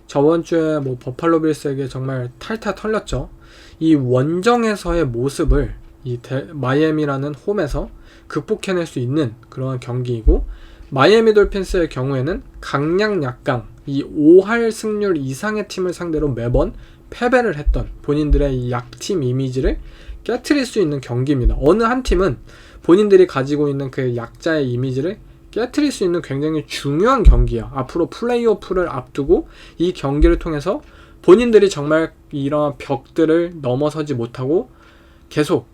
저번 주에 뭐 버팔로 빌스에게 정말 탈탈 털렸죠. 이 원정에서의 모습을 이 마이애미라는 홈에서 극복해낼 수 있는 그런 경기이고, 마이애미 돌핀스의 경우에는 강약 약강, 이 5할 승률 이상의 팀을 상대로 매번 패배를 했던 본인들의 이 약팀 이미지를 깨트릴 수 있는 경기입니다. 어느 한 팀은 본인들이 가지고 있는 그 약자의 이미지를 깨트릴 수 있는 굉장히 중요한 경기예요. 앞으로 플레이오프를 앞두고 이 경기를 통해서 본인들이 정말 이러한 벽들을 넘어서지 못하고 계속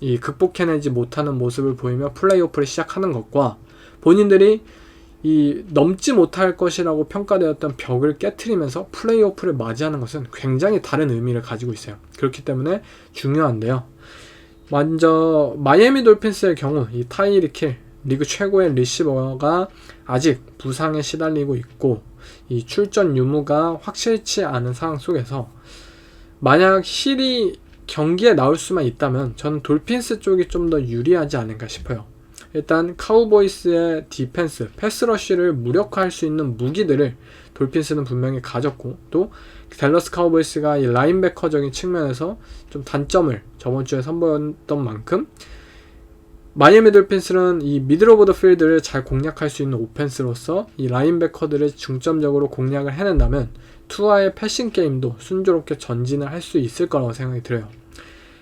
이 극복해내지 못하는 모습을 보이며 플레이오프를 시작하는 것과 본인들이 이 넘지 못할 것이라고 평가되었던 벽을 깨트리면서 플레이오프를 맞이하는 것은 굉장히 다른 의미를 가지고 있어요. 그렇기 때문에 중요한데요. 먼저 마이애미 돌핀스의 경우 이 타이리크 힐, 리그 최고의 리시버가 아직 부상에 시달리고 있고 이 출전 유무가 확실치 않은 상황 속에서 만약 힐이 경기에 나올 수만 있다면 저는 돌핀스 쪽이 좀 더 유리하지 않을까 싶어요. 일단 카우보이스의 디펜스, 패스러쉬를 무력화할 수 있는 무기들을 돌핀스는 분명히 가졌고, 또 댈러스 카우보이스가 이 라인베커적인 측면에서 좀 단점을 저번 주에 선보였던 만큼 마이애미 돌핀스는 이 미들 오브 더 필드를 잘 공략할 수 있는 오펜스로서 이 라인베커들을 중점적으로 공략을 해낸다면 투아의 패싱 게임도 순조롭게 전진을 할 수 있을 거라고 생각이 들어요.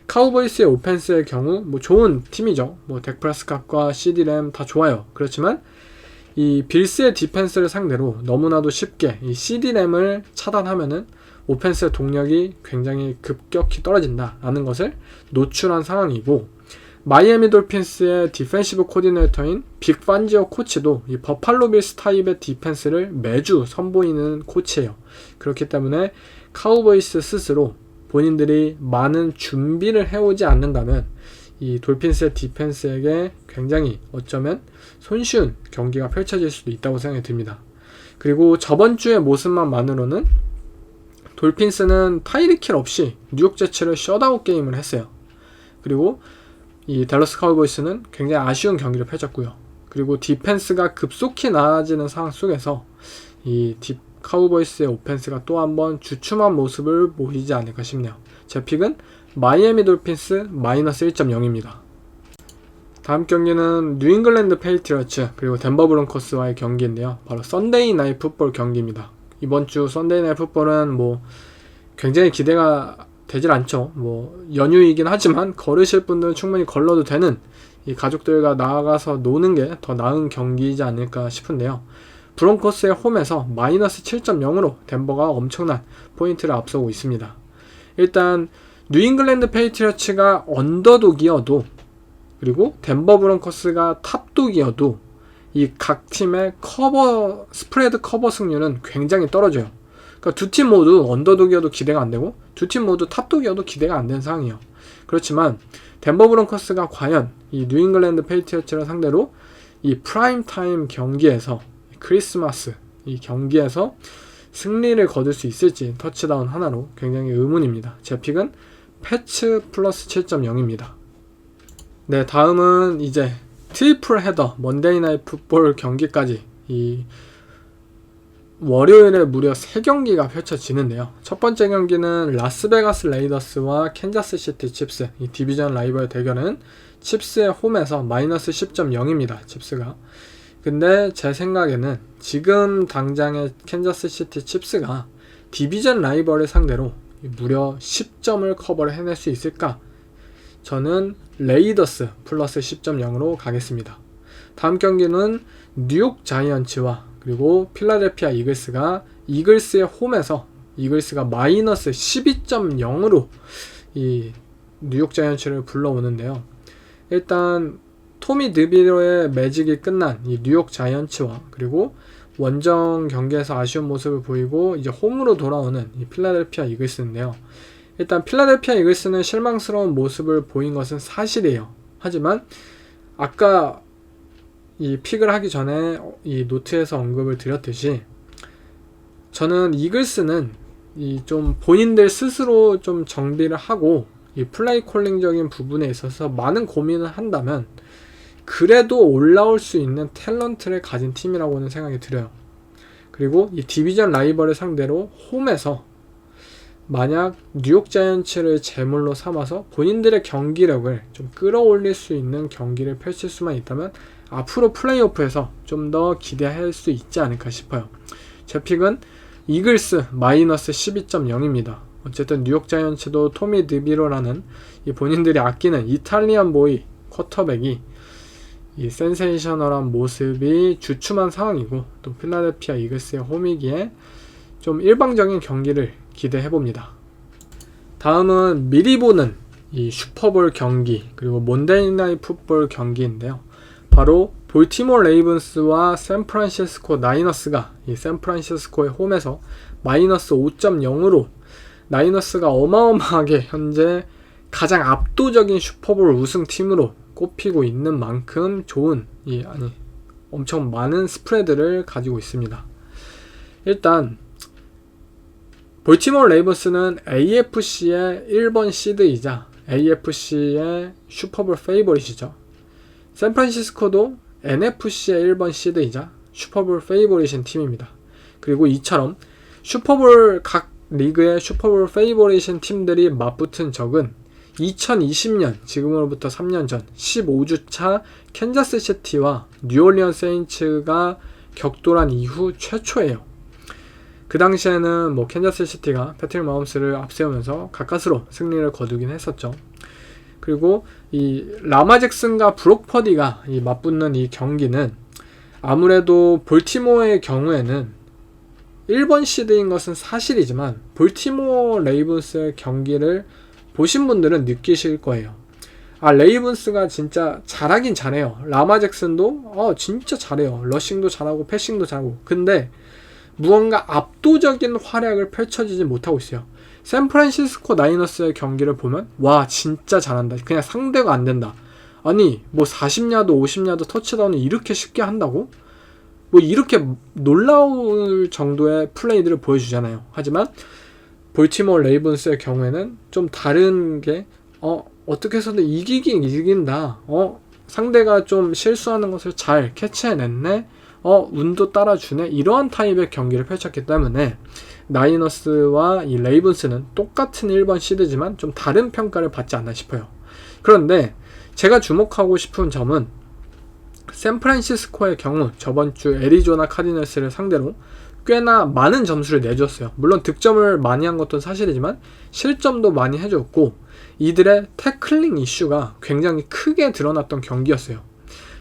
카우보이스의 오펜스의 경우 뭐 좋은 팀이죠. 뭐 덱 프레스캅과 CD 램 다 좋아요. 그렇지만 이 빌스의 디펜스를 상대로 너무나도 쉽게 이 CD 램을 차단하면은 오펜스의 동력이 굉장히 급격히 떨어진다라는 것을 노출한 상황이고, 마이애미 돌핀스의 디펜시브 코디네이터인 빅 판지오 코치도 이 버팔로 빌스 타입의 디펜스를 매주 선보이는 코치예요. 그렇기 때문에 카우보이스 스스로 본인들이 많은 준비를 해오지 않는다면 이 돌핀스의 디펜스에게 굉장히 어쩌면 손쉬운 경기가 펼쳐질 수도 있다고 생각이 듭니다. 그리고 저번 주의 모습만으로는 돌핀스는 타이리크 힐 없이 뉴욕 제츠를 셧아웃 게임을 했어요. 그리고 이 댈러스 카우보이스는 굉장히 아쉬운 경기를 펼쳤고요. 그리고 디펜스가 급속히 나아지는 상황 속에서 이 카우보이스의 오펜스가 또 한번 주춤한 모습을 보이지 않을까 싶네요. 제 픽은 마이애미 돌핀스 마이너스 1.0입니다. 다음 경기는 뉴잉글랜드 페이트리어츠 그리고 덴버 브론코스와의 경기인데요. 바로 썬데이 나잇 풋볼 경기입니다. 이번 주 썬데이 나잇 풋볼은 뭐 굉장히 기대가 되질 않죠. 뭐 연휴이긴 하지만 걸으실 분들은 충분히 걸러도 되는 이 가족들과 나가서 노는 게 더 나은 경기이지 않을까 싶은데요. 브론코스의 홈에서 마이너스 7.0으로 덴버가 엄청난 포인트를 앞서고 있습니다. 일단 뉴잉글랜드 페이트리어츠가 언더독이어도, 그리고 덴버 브론코스가 탑독이어도 이 각 팀의 스프레드 커버 승률은 굉장히 떨어져요. 그러니까 두 팀 모두 언더독이어도 기대가 안 되고 두 팀 모두 탑독이어도 기대가 안 되는 상황이에요. 그렇지만 덴버 브론커스가 과연 이 뉴잉글랜드 페이트리어츠를 상대로 이 프라임 타임 경기에서 크리스마스 이 경기에서 승리를 거둘 수 있을지 터치다운 하나로 굉장히 의문입니다. 제 픽은 패츠 플러스 7.0입니다. 네, 다음은 이제 트리플 헤더 먼데이 나잇 풋볼 경기까지 이 월요일에 무려 3경기가 펼쳐지는데요. 첫 번째 경기는 라스베가스 레이더스와 캔자스시티 칩스, 이 디비전 라이벌 대결은 칩스의 홈에서 마이너스 10.0입니다. 칩스가. 근데 제 생각에는 지금 당장의 캔자스시티 칩스가 디비전 라이벌을 상대로 무려 10점을 커버를 해낼 수 있을까? 저는 레이더스 플러스 10.0으로 가겠습니다. 다음 경기는 뉴욕 자이언츠와 그리고 필라델피아 이글스가 이글스의 홈에서 이글스가 마이너스 12.0으로 이 뉴욕 자이언츠를 불러오는데요. 일단 토미 드비로의 매직이 끝난 이 뉴욕 자이언츠와 그리고 원정 경기에서 아쉬운 모습을 보이고 이제 홈으로 돌아오는 이 필라델피아 이글스인데요. 일단 필라델피아 이글스는 실망스러운 모습을 보인 것은 사실이에요. 하지만 아까 이 픽을 하기 전에 이 노트에서 언급을 드렸듯이 저는 이글스는 이 좀 본인들 스스로 좀 정비를 하고 이 플레이 콜링적인 부분에 있어서 많은 고민을 한다면 그래도 올라올 수 있는 탤런트를 가진 팀이라고는 생각이 들어요. 그리고 이 디비전 라이벌을 상대로 홈에서 만약 뉴욕 자이언츠를 제물로 삼아서 본인들의 경기력을 좀 끌어올릴 수 있는 경기를 펼칠 수만 있다면 앞으로 플레이오프에서 좀 더 기대할 수 있지 않을까 싶어요. 제 픽은 이글스 마이너스 12.0입니다. 어쨌든 뉴욕 자이언츠도 토미 드비로라는 이 본인들이 아끼는 이탈리안 보이 쿼터백이 이 센세이셔널한 모습이 주춤한 상황이고 또 필라델피아 이글스의 홈이기에 좀 일방적인 경기를 기대해봅니다. 다음은 미리 보는 이 슈퍼볼 경기 그리고 먼데이 나잇 풋볼 경기인데요. 바로 볼티모어 레이븐스와 샌프란시스코 나이너스가 이 샌프란시스코의 홈에서 마이너스 5.0으로 나이너스가 어마어마하게 현재 가장 압도적인 슈퍼볼 우승팀으로 꼽히고 있는 만큼 좋은 엄청 많은 스프레드를 가지고 있습니다. 일단 볼티모어 레이븐스는 AFC의 1번 시드이자 AFC의 슈퍼볼 페이보릿이죠. 샌프란시스코도 NFC의 1번 시드이자 슈퍼볼 페이보릿인 팀입니다. 그리고 이처럼 슈퍼볼 각 리그의 슈퍼볼 페이보릿인 팀들이 맞붙은 적은 2020년 지금으로부터 3년 전 15주차 캔자스시티와 뉴올리언 세인츠가 격돌한 이후 최초예요. 그 당시에는 캔자스시티가 패트릭 마홈스를 앞세우면서 가까스로 승리를 거두긴 했었죠. 그리고 이 라마 잭슨과 브록 퍼디가 이 맞붙는 이 경기는 아무래도 볼티모어의 경우에는 1번 시드인 것은 사실이지만 볼티모어 레이븐스의 경기를 보신 분들은 느끼실 거예요. 레이븐스가 진짜 잘하긴 잘해요. 라마 잭슨도 진짜 잘해요. 러싱도 잘하고 패싱도 잘하고. 근데 무언가 압도적인 활약을 펼쳐지지 못하고 있어요. 샌프란시스코 나이너스의 경기를 보면 와 진짜 잘한다. 그냥 상대가 안 된다. 아니 40야드 50야드 터치다운을 이렇게 쉽게 한다고? 이렇게 놀라울 정도의 플레이들을 보여주잖아요. 하지만 볼티모어 레이븐스의 경우에는 좀 다른 게 어떻게 해서든 이기긴 이긴다. 상대가 좀 실수하는 것을 잘 캐치해냈네. 운도 따라주네. 이러한 타입의 경기를 펼쳤기 때문에 나이너스와 이 레이븐스는 똑같은 1번 시드지만 좀 다른 평가를 받지 않나 싶어요. 그런데 제가 주목하고 싶은 점은 샌프란시스코의 경우 저번주 애리조나 카디널스를 상대로 꽤나 많은 점수를 내줬어요. 물론 득점을 많이 한 것도 사실이지만 실점도 많이 해줬고 이들의 태클링 이슈가 굉장히 크게 드러났던 경기였어요.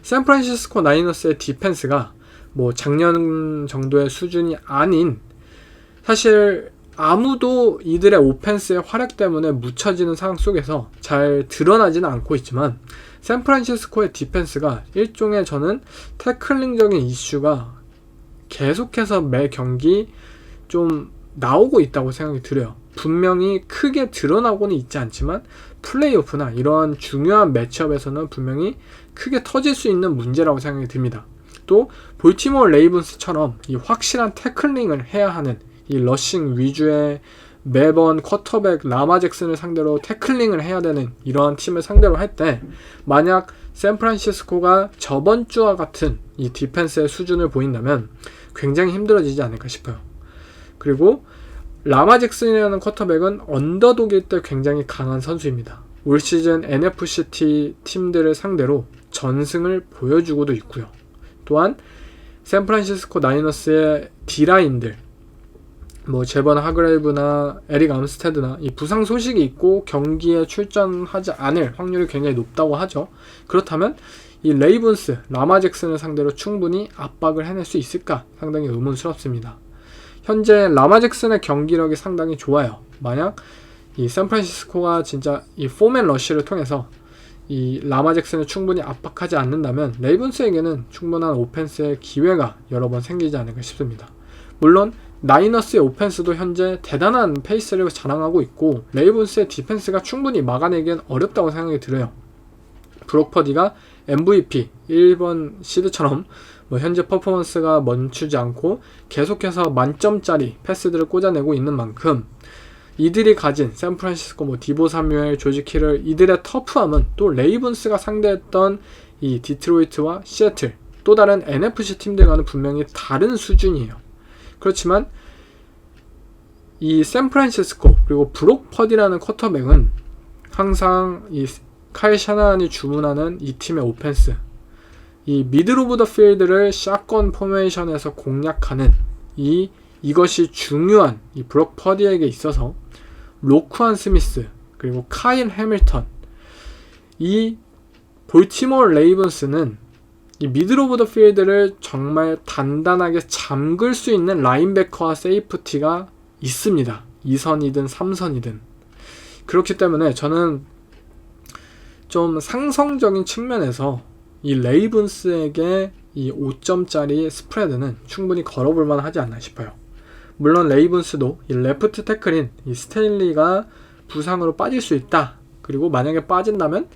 샌프란시스코 나이너스의 디펜스가 작년 정도의 수준이 아닌 사실 아무도 이들의 오펜스의 활약 때문에 묻혀지는 상황 속에서 잘 드러나지는 않고 있지만 샌프란시스코의 디펜스가 일종의 저는 태클링적인 이슈가 계속해서 매 경기 좀 나오고 있다고 생각이 들어요. 분명히 크게 드러나고는 있지 않지만 플레이오프나 이런 중요한 매치업에서는 분명히 크게 터질 수 있는 문제라고 생각이 듭니다. 또 볼티모어 레이븐스처럼 이 확실한 태클링을 해야 하는 이 러싱 위주의 매번 쿼터백 라마 잭슨을 상대로 태클링을 해야 되는 이러한 팀을 상대로 할 때 만약 샌프란시스코가 저번 주와 같은 이 디펜스의 수준을 보인다면 굉장히 힘들어지지 않을까 싶어요. 그리고 라마 잭슨이라는 쿼터백은 언더독일 때 굉장히 강한 선수입니다. 올 시즌 NFC 팀들을 상대로 전승을 보여주고도 있고요. 또한 샌프란시스코 나이너스의 D라인들 제번 하그레이브나 에릭 암스테드나 이 부상 소식이 있고 경기에 출전하지 않을 확률이 굉장히 높다고 하죠. 그렇다면 이 레이븐스, 라마 잭슨을 상대로 충분히 압박을 해낼 수 있을까 상당히 의문스럽습니다. 현재 라마 잭슨의 경기력이 상당히 좋아요. 만약 이 샌프란시스코가 진짜 이 포맨 러쉬를 통해서 이 라마 잭슨을 충분히 압박하지 않는다면 레이븐스에게는 충분한 오펜스의 기회가 여러 번 생기지 않을까 싶습니다. 물론 나이너스의 오펜스도 현재 대단한 페이스를 자랑하고 있고 레이븐스의 디펜스가 충분히 막아내기엔 어렵다고 생각이 들어요. 브록 퍼디가 MVP 1번 시드처럼 현재 퍼포먼스가 멈추지 않고 계속해서 만점짜리 패스들을 꽂아내고 있는 만큼 이들이 가진 샌프란시스코 디보 사뮤엘, 조지 킬을 이들의 터프함은 또 레이븐스가 상대했던 이 디트로이트와 시애틀 또 다른 NFC 팀들과는 분명히 다른 수준이에요. 그렇지만 이 샌프란시스코 그리고 브록 퍼디라는 쿼터백은 항상 이 카일 샤나한이 주문하는 이 팀의 오펜스 이 미들 오브 더 필드를 샷건 포메이션에서 공략하는 이것이 중요한 이 브록 퍼디에게 있어서 로쿠안 스미스 그리고 카일 해밀턴 이 볼티모어 레이븐스는 이 미들 오브 더 필드를 정말 단단하게 잠글 수 있는 라인베커와 세이프티가 있습니다. 2선이든 3선이든. 그렇기 때문에 저는 좀 상성적인 측면에서 이 레이븐스에게 이 5점짜리 스프레드는 충분히 걸어볼 만하지 않나 싶어요. 물론 레이븐스도 이 레프트 태클인 이 스테일리가 부상으로 빠질 수 있다. 그리고 만약에 빠진다면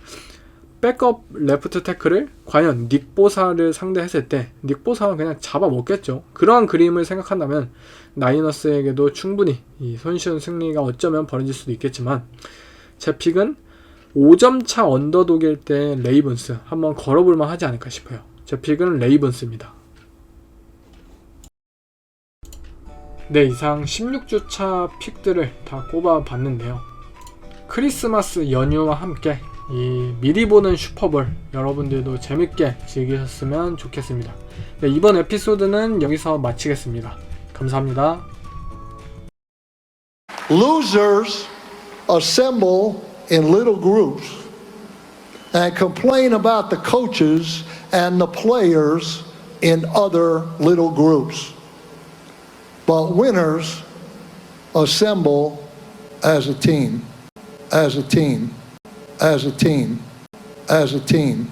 백업 레프트 태클을 과연 닉 보사를 상대했을 때 닉 보사는 그냥 잡아먹겠죠. 그러한 그림을 생각한다면 나이너스에게도 충분히 이 손쉬운 승리가 어쩌면 벌어질 수도 있겠지만 제 픽은 5점차 언더독일 때 레이븐스 한번 걸어볼만 하지 않을까 싶어요. 제 픽은 레이븐스입니다. 네, 이상 16주차 픽들을 다 꼽아봤는데요. 크리스마스 연휴와 함께 이 미리 보는 슈퍼볼 여러분들도 재밌게 즐기셨으면 좋겠습니다. 네, 이번 에피소드는 여기서 마치겠습니다. 감사합니다. Losers assemble in little groups and complain about the coaches and the players in other little groups. But winners assemble as a team, as a team, as a team, as a team.